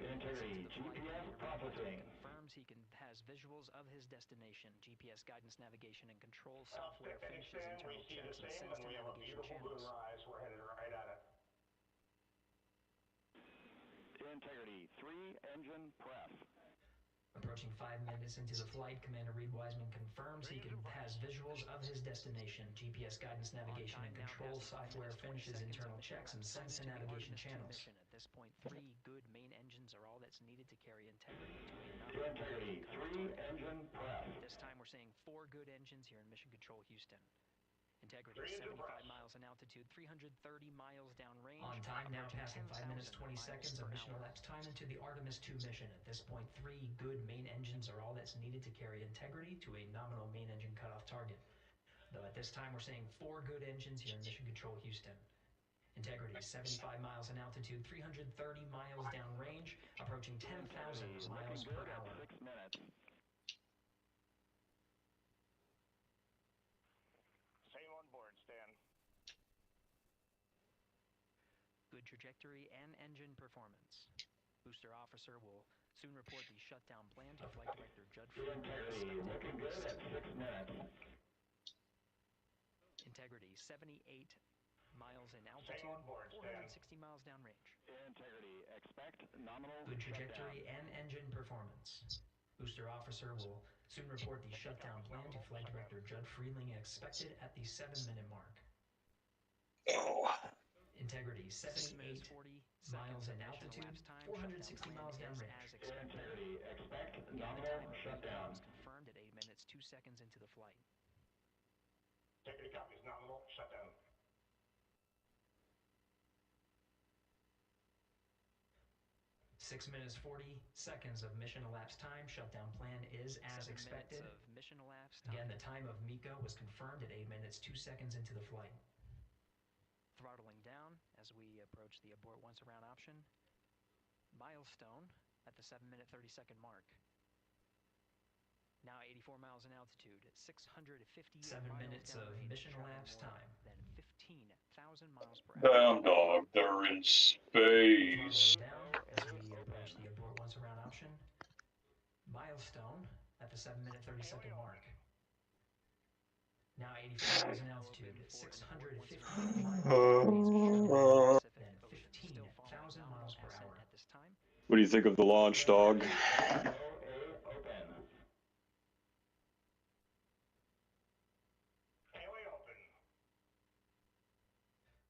Integrity, GPS processing. Confirms he has visuals of his destination. GPS guidance, navigation, and control software finishes internal checks and sends to navigation channels. Moonrise. We're headed right at it. Integrity, 3 engine press. Approaching 5 minutes into the flight, Commander Reed Wiseman confirms he has visuals of his destination. GPS guidance, navigation, and control software finishes internal checks and sends to navigation channels. At this point, 3 good main engines are all that's needed to carry integrity to a Integrity, 3 engine press. This time we're seeing 4 good engines here in Mission Control Houston. Integrity 75 miles in altitude, 330 miles downrange. On time now, passing 5 minutes 20 seconds of mission elapsed time into the Artemis II mission. At this point, 3 good main engines are all that's needed to carry integrity to a nominal main engine cutoff target. Though at this time we're seeing 4 good engines here in Mission Control Houston. Integrity 75 miles in altitude, 330 miles downrange, approaching 10,000 miles per hour. 6 minutes. Same on board, Stan. Good trajectory and engine performance. Booster officer will soon report the shutdown plan to Flight Director Judd Integrity, looking good at 6 minutes. Integrity 78 miles in altitude, board, 460 miles downrange. Integrity, expect nominal Good trajectory and engine performance. Booster officer will soon report the shutdown plan to Flight Director Judd Freeling, expected at the 7-minute mark. Integrity 78 miles in altitude, 460 miles downrange. Integrity, expect Again, the nominal time of shutdown. was confirmed at 8 minutes 2 seconds into the flight. Integrity copies, nominal shutdown. 6 minutes 40 seconds of mission elapsed time. Shutdown plan is as 7 expected. minutes of mission elapsed Again, time. the time of MECO was confirmed at 8 minutes 2 seconds into the flight. Throttling down as we approach the abort once around option. Milestone at the 7-minute 30-second mark. Now 84 miles in altitude, 650 7 miles minutes of downrange, mission traveling elapsed more time. than 15,000 miles per hour. Damn dog, they're in space. Down as we approach the abort once around option. Milestone at the 7-minute 30-second mark. Now 84 miles in altitude, 650 miles downrange, then 15,000 miles per hour. At this time. What do you think of the launch, dog?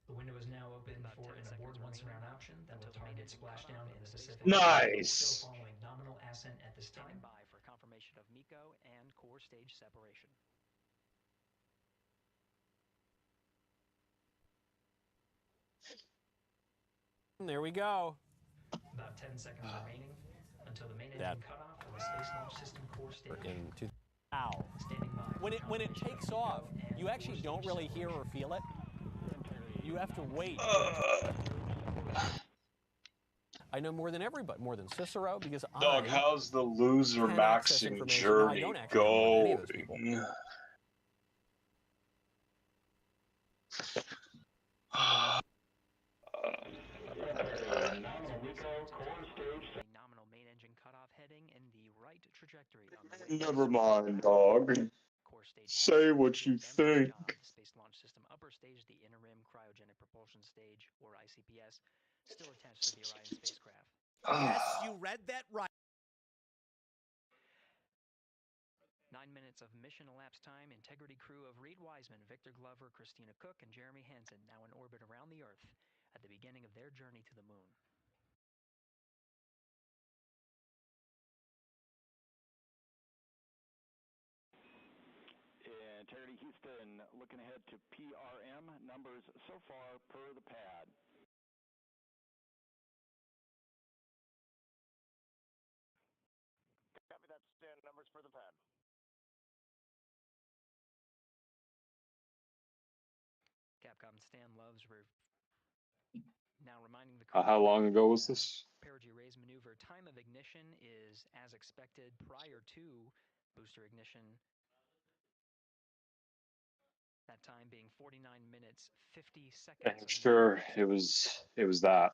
The window is now open for an abort once around option that will target splashdown in the Pacific. Nice. Still following nominal ascent at this time. Standing by for confirmation of MECO and core stage separation. There we go. About 10 seconds remaining until the main engine cutoff for the Space Launch System core stage. Wow. Standing by. When it takes off, you actually don't really hear or feel it. You have to wait. I know more than everybody, more than Cicero, because Dog, how's the loser can access maxing information. No, I journey don't actually know more than any of those going? people. Nominal main engine cutoff heading in the right trajectory on the way. Never mind, dog. Say what you think. Space Launch System upper stage, the inner rim cryogenic propulsion stage, or ICPS, still attached to the Orion spacecraft. Yes, you read that right. 9 minutes of mission elapsed time. Integrity crew of Reed Wiseman, Victor Glover, Christina Cook, and Jeremy Hansen now in orbit around the Earth at the beginning of their journey to the moon. Integrity Houston, looking ahead to PRM numbers so far per the pad. Copy that, Stan. Numbers for the pad. Capcom Stan Loves now reminding the crew. How long ago was this? Perigee raise maneuver time of ignition is as expected prior to booster ignition. That time being 49 minutes 50 seconds. And sure, it was that.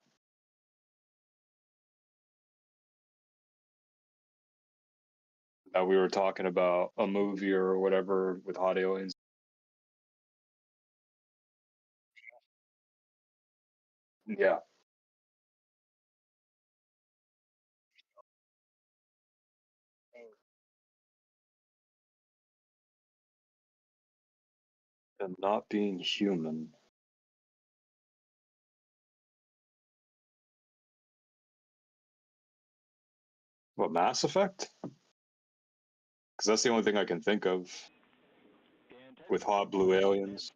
That we were talking about a movie or whatever with hot aliens. Yeah. And not being human. What, Mass Effect? Because that's the only thing I can think of with hot blue aliens.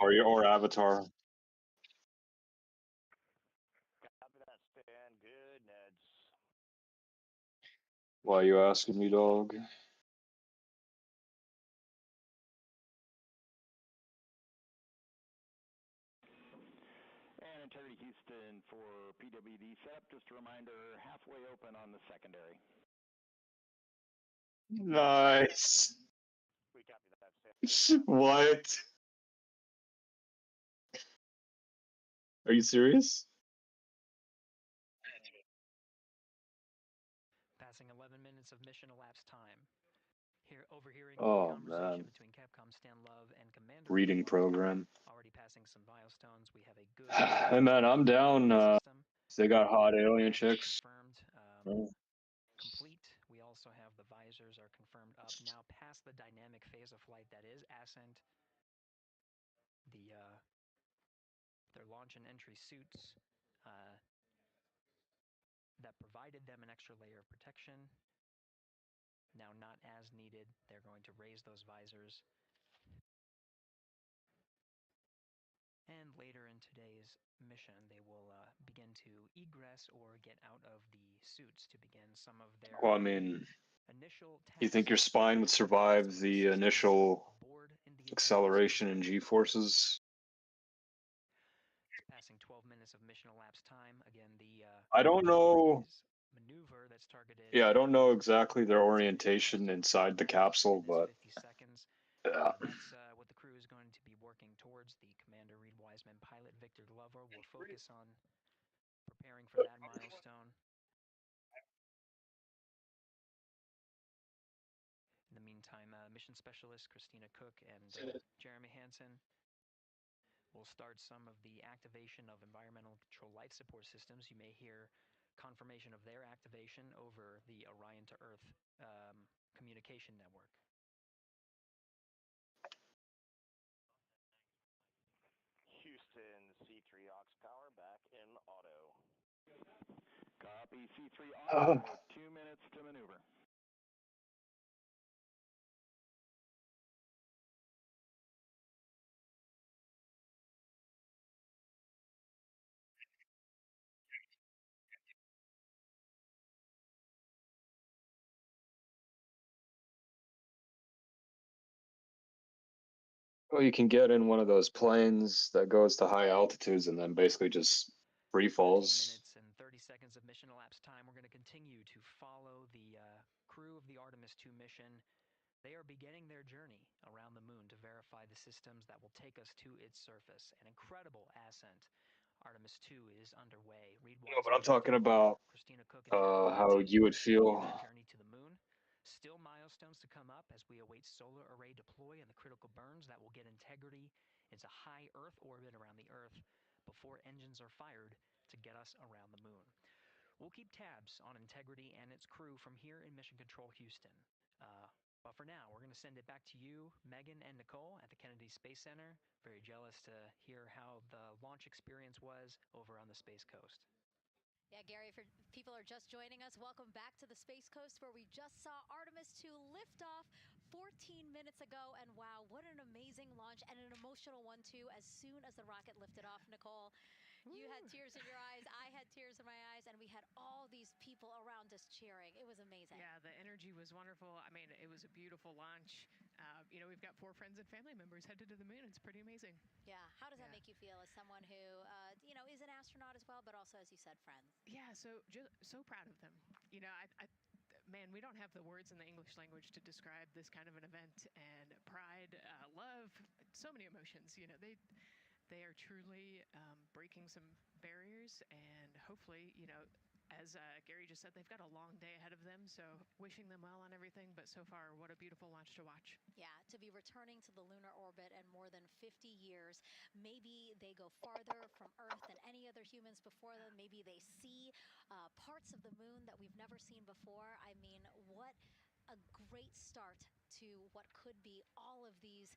Or Avatar. Copy that, Stan. Good, Neds. Why are you asking me, dog? And Integrity Houston for PWD setup. Just a reminder, halfway open on the secondary. Nice. We copy that, Stan. What? Are you serious? Passing 11 minutes of mission elapsed time. Here, overhearing Oh, conversation man. between Capcom Stan Love and Commander. Reading program. Already passing some milestones. We have a good. Hey man, I'm down. They got hot alien chicks. Confirmed. Complete. We also have the visors are confirmed up now past the dynamic phase of flight that is ascent. Their launch and entry suits that provided them an extra layer of protection. Now not as needed. They're going to raise those visors. And later in today's mission, they will begin to egress or get out of the suits to begin some of their Well, I mean, initial tasks. you think your spine would survive the initial acceleration and G-forces? Passing 12 minutes of mission elapsed time. Again, I don't know. Maneuver that's targeted. Yeah, I don't know exactly their orientation inside the capsule, but 50 seconds. yeah. That's what the crew is going to be working towards. The Commander Reed Wiseman, pilot Victor Glover will focus on preparing for that milestone. In the meantime, mission specialist Christina Cook and Jeremy Hansen We'll start some of the activation of environmental control life support systems. You may hear confirmation of their activation over the Orion to Earth communication network. Houston, C3 aux power back in auto. Copy, C3 auto, 2 minutes to maneuver. Well, you can get in one of those planes that goes to high altitudes and then basically just free falls. Minutes and 30 seconds of mission elapsed time. We're going to continue to follow the crew of the Artemis 2 mission. They are beginning their journey around the moon to verify the systems that will take us to its surface. An incredible ascent. Artemis 2 is underway. No, but I'm talking about how you would feel. Journey to the moon. Still milestones to come up as we await solar array deploy and the critical burns that will get Integrity into high Earth orbit around the Earth before engines are fired to get us around the moon. We'll keep tabs on Integrity and its crew from here in Mission Control Houston. But for now, we're going to send it back to you, Megan and Nicole at the Kennedy Space Center. Very jealous to hear how the launch experience was over on the Space Coast. Yeah, Gary, for people are just joining us, welcome back to the Space Coast where we just saw Artemis 2 lift off 14 minutes ago. And wow, what an amazing launch and an emotional one too. As soon as the rocket lifted off, Nicole, you had tears in your eyes, I had tears in my eyes, and we had all these people around us cheering. It was amazing. Yeah, the energy was wonderful. I mean, it was a beautiful launch. We've got 4 friends and family members headed to the moon. It's pretty amazing. Yeah. How does that make you feel as someone who, is an astronaut as well, but also, as you said, friends? Yeah, so proud of them. Man, we don't have the words in the English language to describe this kind of an event, and pride, love, so many emotions. They are truly breaking some barriers, and hopefully, as Gary just said, they've got a long day ahead of them, so wishing them well on everything, but so far, what a beautiful launch to watch. Yeah, to be returning to the lunar orbit in more than 50 years. Maybe they go farther from Earth than any other humans before them. Maybe they see parts of the moon that we've never seen before. I mean, what a great start to what could be all of these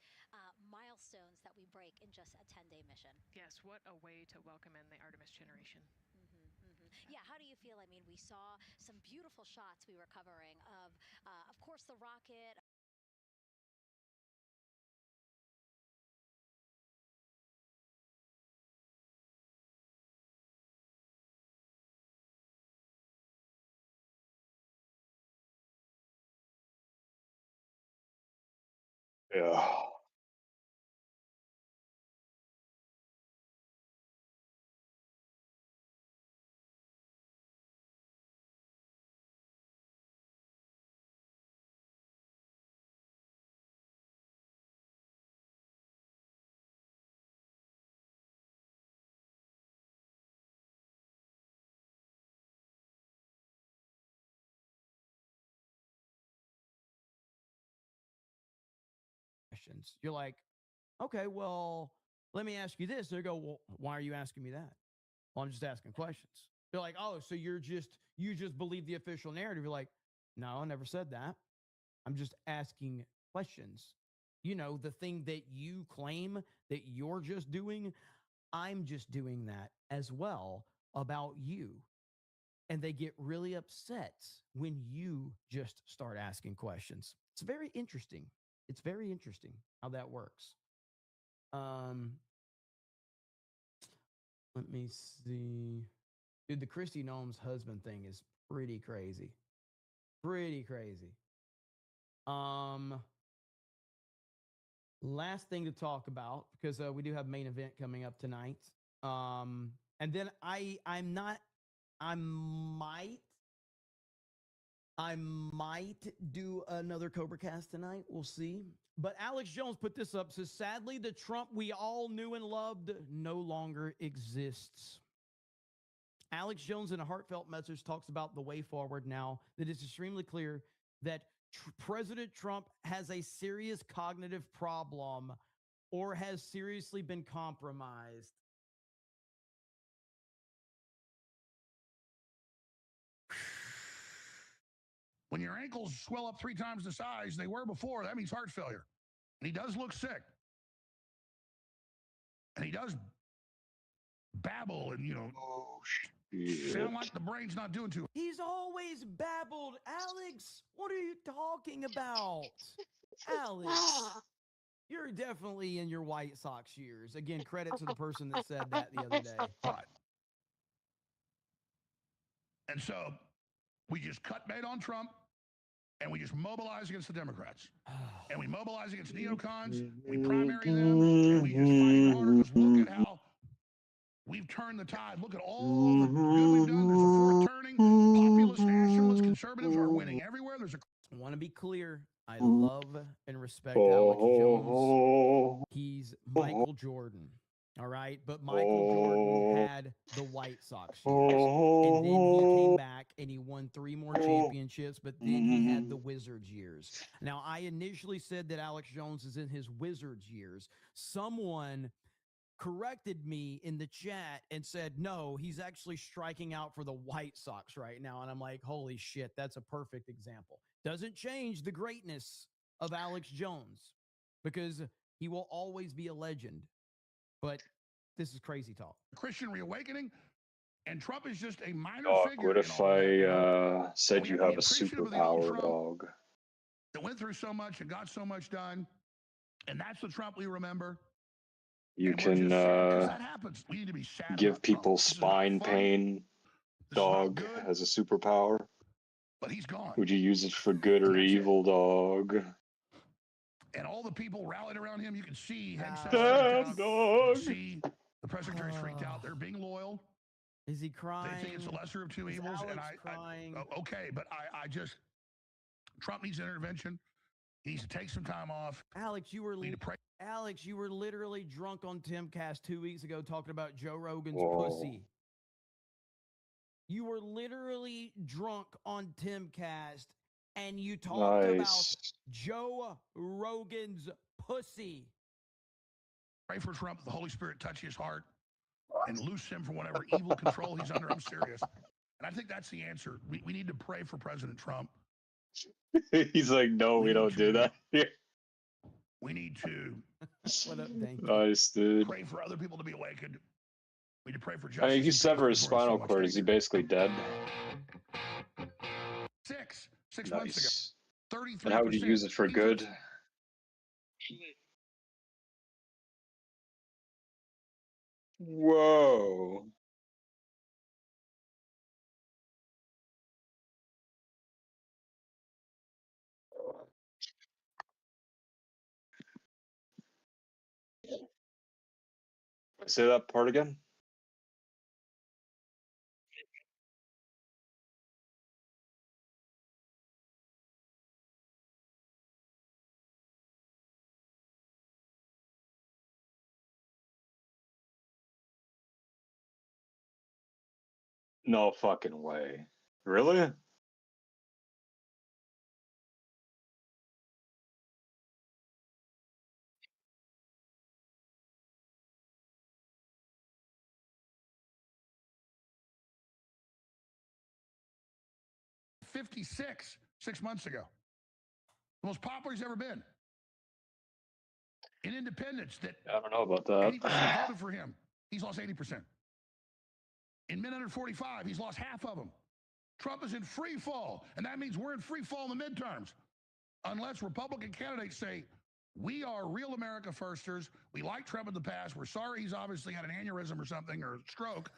milestones that we break in just a 10-day mission. Yes, what a way to welcome in the Artemis generation. Yeah, how do you feel? I mean, we saw some beautiful shots we were covering of course, the rocket. Yeah. Questions. You're like, okay, well, let me ask you this. They go, well, why are you asking me that? Well, I'm just asking questions. They're like, oh, so you just believe the official narrative. You're like, no, I never said that. I'm just asking questions. The thing that you claim that you're just doing, I'm just doing that as well about you. And they get really upset when you just start asking questions. It's very interesting. It's very interesting how that works. Let me see. Dude, the Christy Gnome's husband thing is pretty crazy. Pretty crazy. Last thing to talk about, because we do have main event coming up tonight. And then I might do another Cobra Cast tonight. We'll see. But Alex Jones put this up. Says, sadly, the Trump we all knew and loved no longer exists. Alex Jones, in a heartfelt message, talks about the way forward now that it's extremely clear that President Trump has a serious cognitive problem or has seriously been compromised. When your ankles swell up 3 times the size they were before, that means heart failure. And he does look sick. And he does babble and, sound like the brain's not doing too. He's always babbled. Alex, what are you talking about? Alex, you're definitely in your White Sox years. Again, credit to the person that said that the other day. Right. And so we just cut bait on Trump and we just mobilize against the Democrats. And we mobilize against neocons. We primary them. And we just fight even harder because look at how we've turned the tide. Look at all the good we've done. There's a fourth turning. Populist, nationalists, conservatives are winning everywhere. I want to be clear. I love and respect Alex Jones. He's Michael Jordan. All right. But Michael Jordan had the White Sox years. And then he came back and he won 3 more championships, but then he had the Wizards years. Now, I initially said that Alex Jones is in his Wizards years. Someone corrected me in the chat and said, no, he's actually striking out for the White Sox right now. And I'm like, holy shit, that's a perfect example. Doesn't change the greatness of Alex Jones because he will always be a legend. But this is crazy talk. Christian reawakening, and Trump is just a minor Dog, figure. what if I said you have a superpower, dog? That went through so much and got so much done, and that's the Trump we remember. You can give people spine pain, dog, as a superpower. But he's gone. Would you use it for good or evil, dog? And all the people rallied around him. You can see Damn, dog. See the press secretary's freaked out. They're being loyal. Is he crying? They think it's the lesser of 2 evils. Alex And crying? Okay, but I just Trump needs intervention. He needs to take some time off. Alex, you were literally drunk on Timcast 2 weeks ago talking about Joe Rogan's pussy. You were literally drunk on Timcast and you talked about Joe Rogan's pussy. Pray for Trump, the Holy Spirit touch his heart and loose him from whatever evil control he's under. I'm serious. And I think that's the answer. We need to pray for President Trump. He's like, no, we don't do that here. We need to nice, dude. Pray for other people to be awakened. We need to pray for justice. I mean, if you sever his spinal cord, is he basically dead? 6 months ago. 33%. And how would you use it for good? Whoa. Say that part again. No fucking way. Really? $56 6 months ago. The most popular he's ever been. In independents that I don't know about that. 80% voted for him. He's lost 80%. In men under 45, he's lost half of them. Trump is in free fall, and that means we're in free fall in the midterms. Unless Republican candidates say, we are real America firsters. We like Trump in the past. We're sorry he's obviously had an aneurysm or something or a stroke.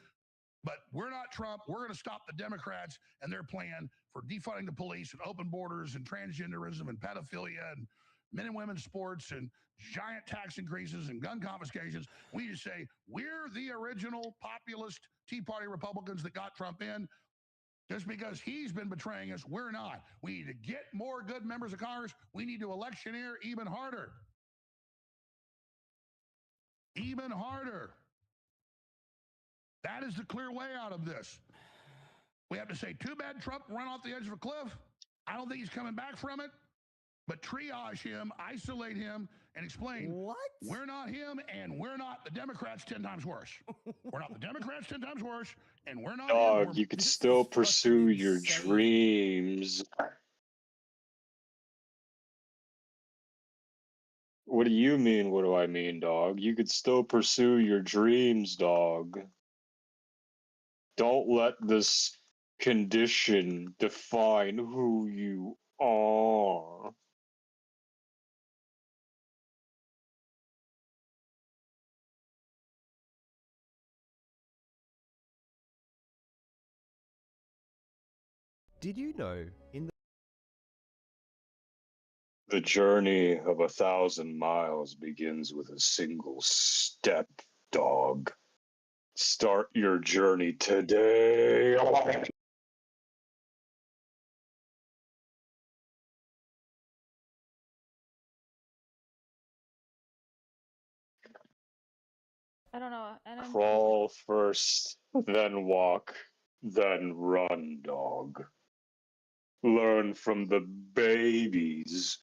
But we're not Trump. We're going to stop the Democrats and their plan for defunding the police and open borders and transgenderism and pedophilia and men and women's sports and giant tax increases and gun confiscations. We just say, we're the original populist Tea Party Republicans that got Trump in. Just because he's been betraying us, we're not. We need to get more good members of Congress. We need to electioneer even harder. Even harder. That is the clear way out of this. We have to say, too bad Trump ran off the edge of a cliff. I don't think he's coming back from it. But triage him, isolate him, and explain we're not him and we're not the Democrats 10 times worse. We're not the Democrats 10 times worse, and we're not him. Dog, you could still pursue your dreams. What do you mean, what do I mean, dog? You could still pursue your dreams, dog. Don't let this condition define who you are. Did you know in The journey of 1,000 miles begins with a single step, dog. Start your journey today. I don't know. And I'm Crawl first, then walk, then run, dog. Learn from the babies.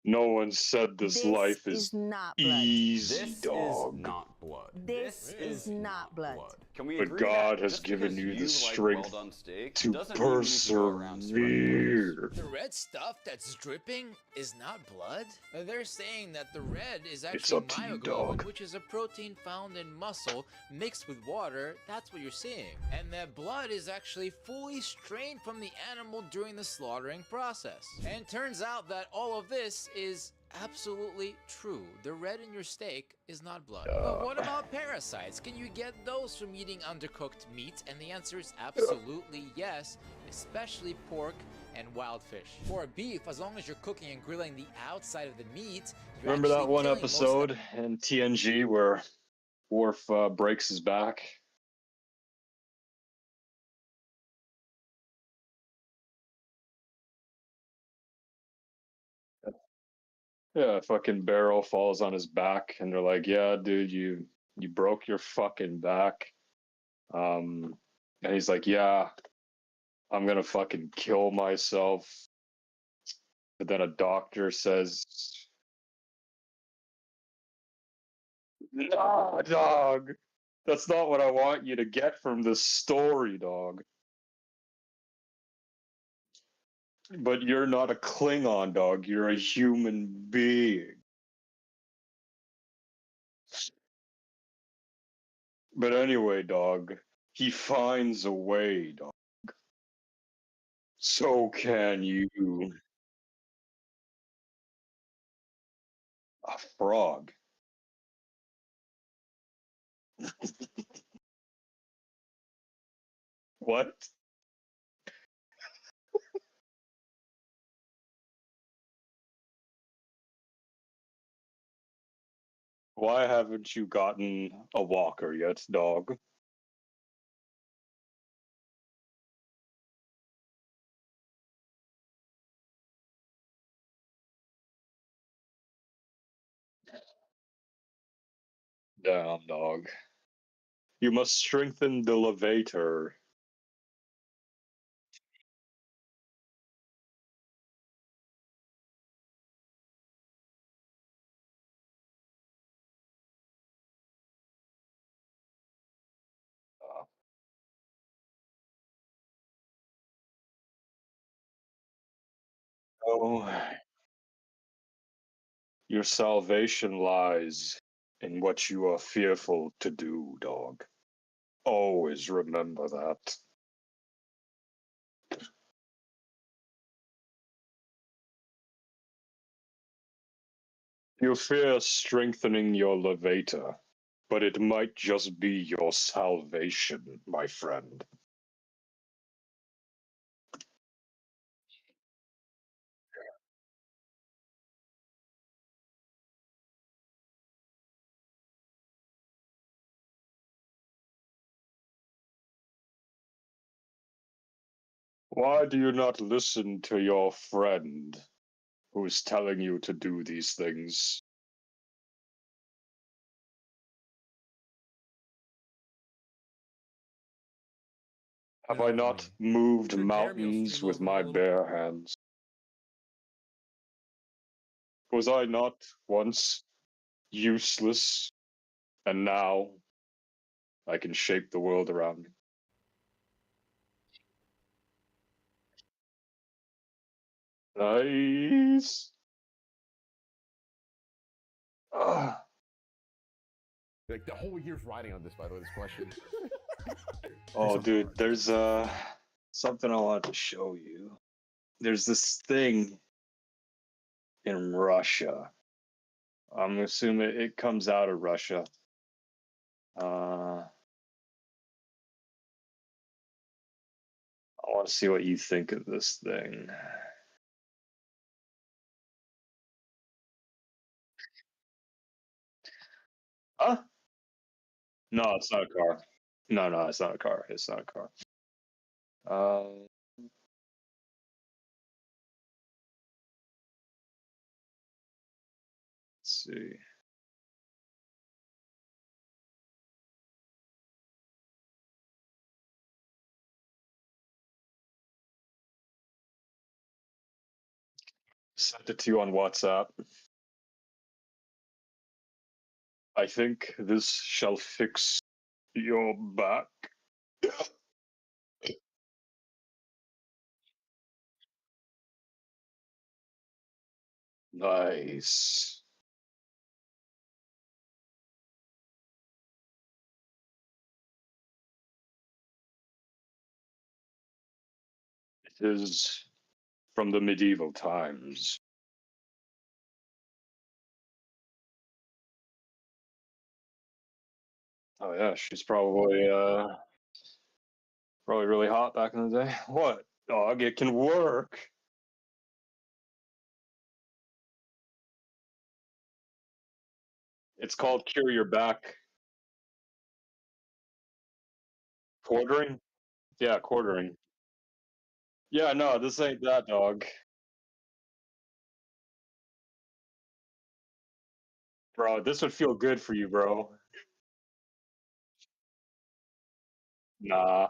No one said this life is not blood. easy, This dog. is not blood. This is not blood. Can we But agree God that has just given because you the like strength well-done steak to doesn't mean you need to go around spreading persevere. The red stuff that's dripping is not blood? They're saying that the red is It's actually up to you, myoglobin, dog. which is a protein found in muscle mixed with water. That's what you're seeing. And that blood is actually fully strained from the animal during the slaughtering process. And turns out that all of this is absolutely true. The red in your steak is not blood. But what about parasites? Can you get those from eating undercooked meat? And the answer is absolutely yes, especially pork and wild fish. For beef, as long as you're cooking and grilling the outside of the meat, you're Remember that actually one killing most of episode in TNG where Worf breaks his back? Yeah, fucking Barrow falls on his back, and they're like, "Yeah, dude, you broke your fucking back." And he's like, "Yeah, I'm gonna fucking kill myself." But then a doctor says, "Nah, dog, that's not what I want you to get from this story, dog." But you're not a Klingon, dog. You're a human being. But anyway, dog, he finds a way, dog. So can you. A frog. What? Why haven't you gotten a walker yet, dog? Damn, dog. You must strengthen the levator. Oh, your salvation lies in what you are fearful to do, dog. Always remember that. You fear strengthening your levator, but it might just be your salvation, my friend. Why do you not listen to your friend who is telling you to do these things? Have I not moved mountains with my bare hands? Was I not once useless, and now I can shape the world around me? Nice. Like the whole year's riding on this, by the way, this question. Oh, dude, there's something I wanted to show you. There's this thing in Russia. I'm assuming it comes out of Russia. I want to see what you think of this thing. Huh? No, it's not a car. No, it's not a car. It's not a car. Let's see. Sent it to you on WhatsApp. I think this shall fix your back. Nice. It is from the medieval times. Oh yeah, she's probably really hot back in the day. What? Dog, it can work. It's called cure your back. Quartering? Yeah, quartering. Yeah, no, this ain't that, dog. Bro, this would feel good for you, bro. Nah.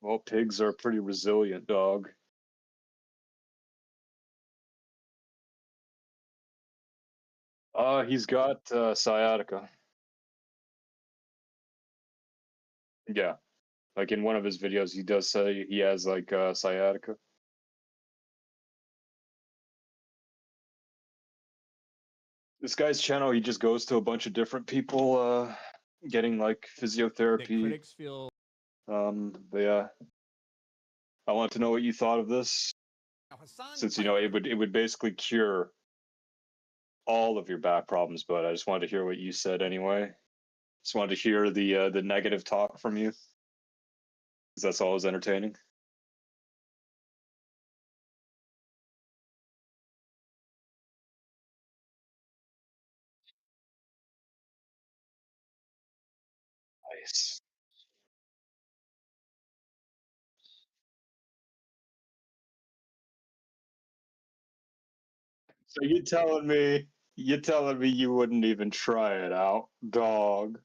Well, pigs are pretty resilient, dog. He's got sciatica. Yeah. Like in one of his videos, he does say he has like sciatica. This guy's channel, he just goes to a bunch of different people getting like physiotherapy. The critics feel. But yeah, I want to know what you thought of this, since you know it would basically cure all of your back problems. But I just wanted to hear what you said anyway. Just wanted to hear the negative talk from you, because that's always entertaining. Nice. So you're telling me you wouldn't even try it out, dog?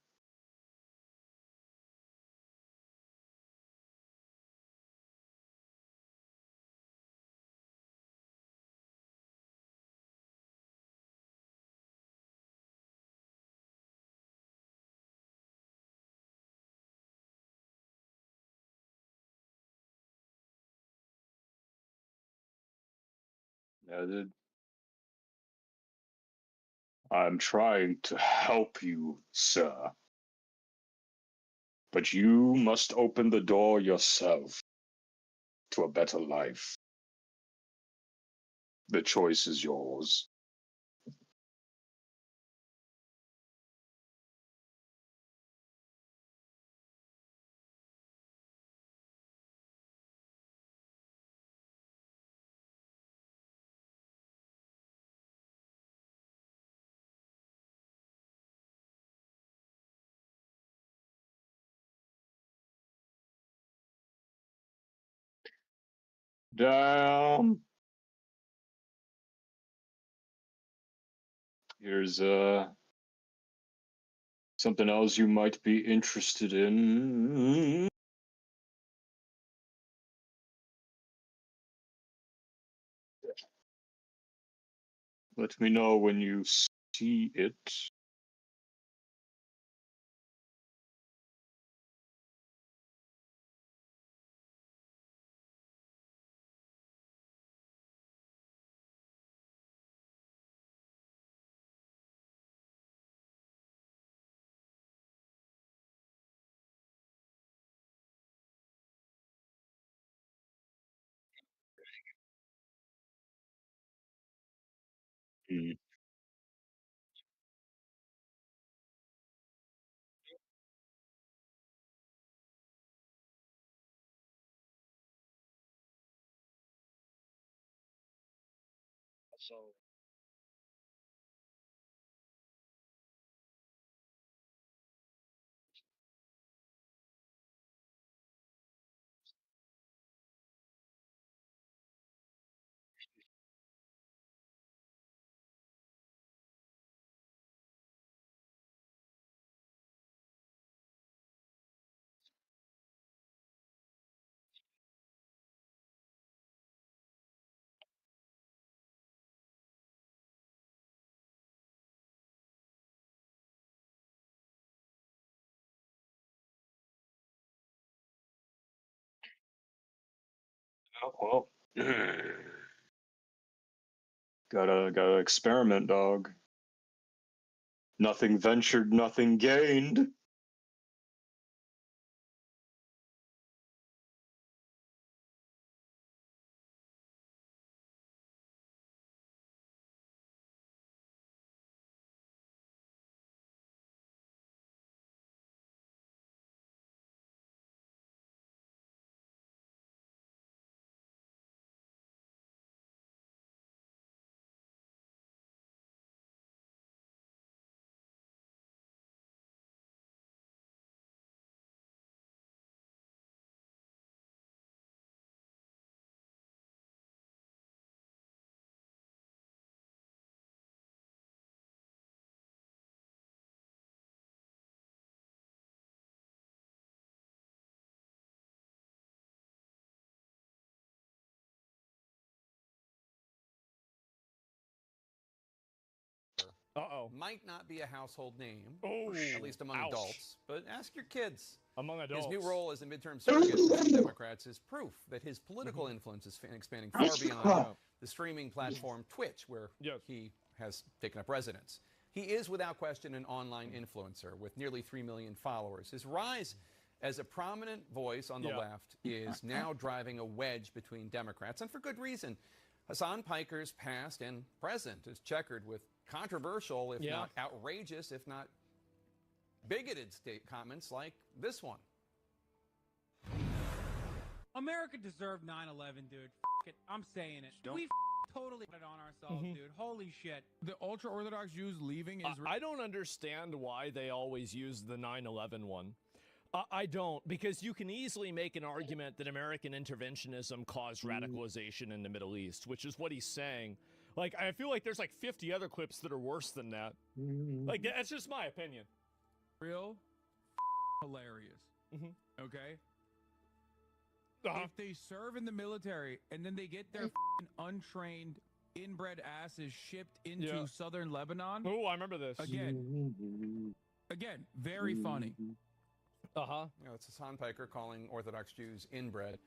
Yeah, dude. I'm trying to help you, sir. But you must open the door yourself to a better life. The choice is yours. Damn. Here's something else you might be interested in. Let me know when you see it. Hmm. So Oh, well. Gotta experiment, dog. Nothing ventured, nothing gained. Might not be a household name, Oh, at least among ouch. adults, but ask your kids. Among adults. His new role as a midterm surrogate for some Democrats is proof that his political influence is expanding far beyond the streaming platform Twitch, where he has taken up residence. He is, without question, an online influencer with nearly 3 million followers. His rise as a prominent voice on the left is now driving a wedge between Democrats, and for good reason. Hassan Piker's past and present is checkered with controversial, if not outrageous, if not bigoted comments like this one. America deserved 9/11, dude. It. I'm saying it. We totally put it on ourselves, dude. Holy shit. The ultra-Orthodox Jews leaving Israel. I don't understand why they always use the 9/11 one. I don't, because you can easily make an argument that American interventionism caused radicalization in the Middle East, which is what he's saying. Like, I feel like there's like 50 other clips that are worse than that. Like, that's just my opinion. Real hilarious. Okay? If they serve in the military and then they get their untrained, inbred asses shipped into southern Lebanon. Oh, I remember this. Again, very funny. You know, it's Hassan Piker calling Orthodox Jews inbred.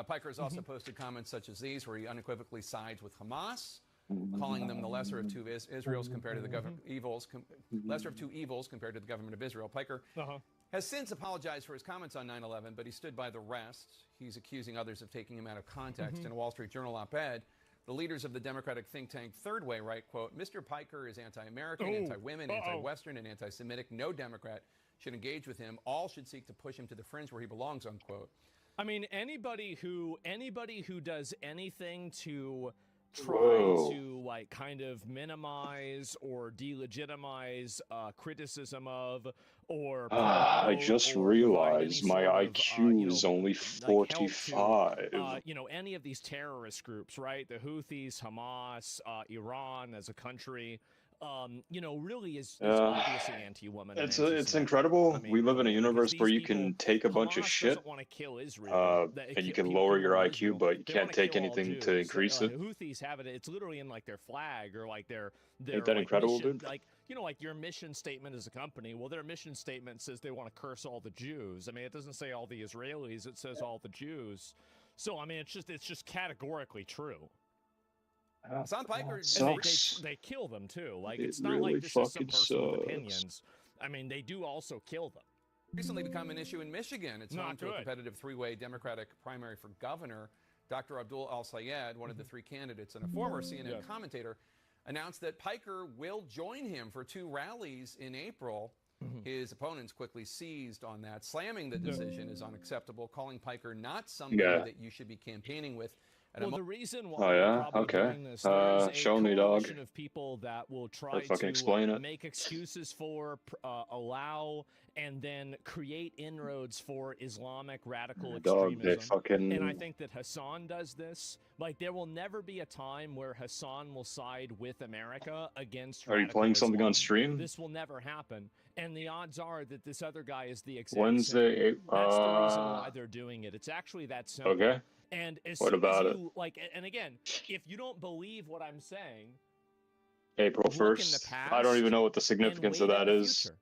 Piker has also posted comments such as these, where he unequivocally sides with Hamas, calling them the lesser of two Israels compared to the lesser of two evils compared to the government of Israel. Piker has since apologized for his comments on 9/11, but he stood by the rest. He's accusing others of taking him out of context. In a Wall Street Journal op-ed, the leaders of the Democratic think tank Third Way write, quote, "Mr. Piker is anti-American, anti-women, anti-Western, and anti-Semitic. No Democrat should engage with him. All should seek to push him to the fringe where he belongs," unquote. I mean, anybody who does anything to try to like kind of minimize or delegitimize criticism of or I just realized my IQ is only 45. you know, any of these terrorist groups, right? The Houthis, Hamas, Iran as a country, you know, really is obviously anti-woman. It's incredible. We live in a universe where you can take a bunch of shit, want to kill Israel, and you can lower your IQ, but you can't take anything to increase it. Houthis have it. It's literally in like their flag or like their Ain't that like, incredible, mission, dude? like, you know, like your mission statement as a company. Well, their mission statement says they want to curse all the Jews. I mean, it doesn't say all the Israelis. It says all the Jews. So I mean, it's just categorically true. Hassan Piker, they kill them too. Like it's not really like this is some fucking person with sucks. opinions. I mean, they do also kill them. Recently become an issue in Michigan. It's Not home to good. a competitive three-way Democratic primary for governor. Dr. Abdul Al-Sayed, one of the three candidates and a former CNN commentator, announced that Piker will join him for 2 rallies in April. His opponents quickly seized on that, slamming the decision as unacceptable, calling Piker not somebody that you should be campaigning with. Well, the reason why they're probably doing this, there's a show me, dog. coalition of people that will try fucking to explain it. make excuses for, allow, and then create inroads for Islamic radical extremism. And I think that Hassan does this. Like, there will never be a time where Hassan will side with America against Are you playing something on stream? This will never happen. And the odds are that this other guy is the exact Wednesday. same. That's the reason why they're doing it. It's actually that simple. Okay. And as What soon about as you, like, and again, if you don't believe what I'm saying, April 1st. I don't even know what the significance of that is. future,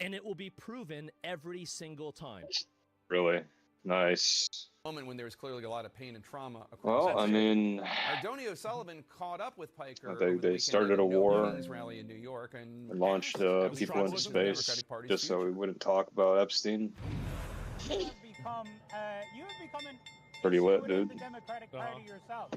and it will be proven every single time. Really? Nice. Moment when there was clearly a lot of pain and trauma across Well, the I state. mean, Ardoni O'Sullivan caught up with Piker. they started a war rally in New York and launched people into space just so we wouldn't talk about Epstein. You have become an Pretty issue lit, within dude. the Democratic Party yourself.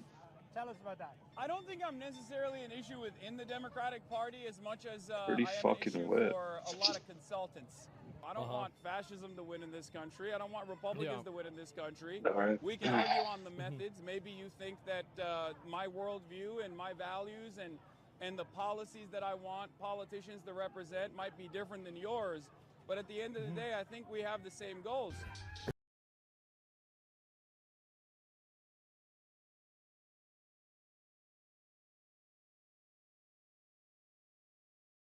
Tell us about that. I don't think I'm necessarily an issue within the Democratic Party as much as Pretty I am fucking an issue lit. for a lot of consultants. I don't want fascism to win in this country. I don't want Republicans to win in this country. All right. We can argue on the methods. Maybe you think that my worldview and my values and the policies that I want politicians to represent might be different than yours. But at the end of the day, I think we have the same goals.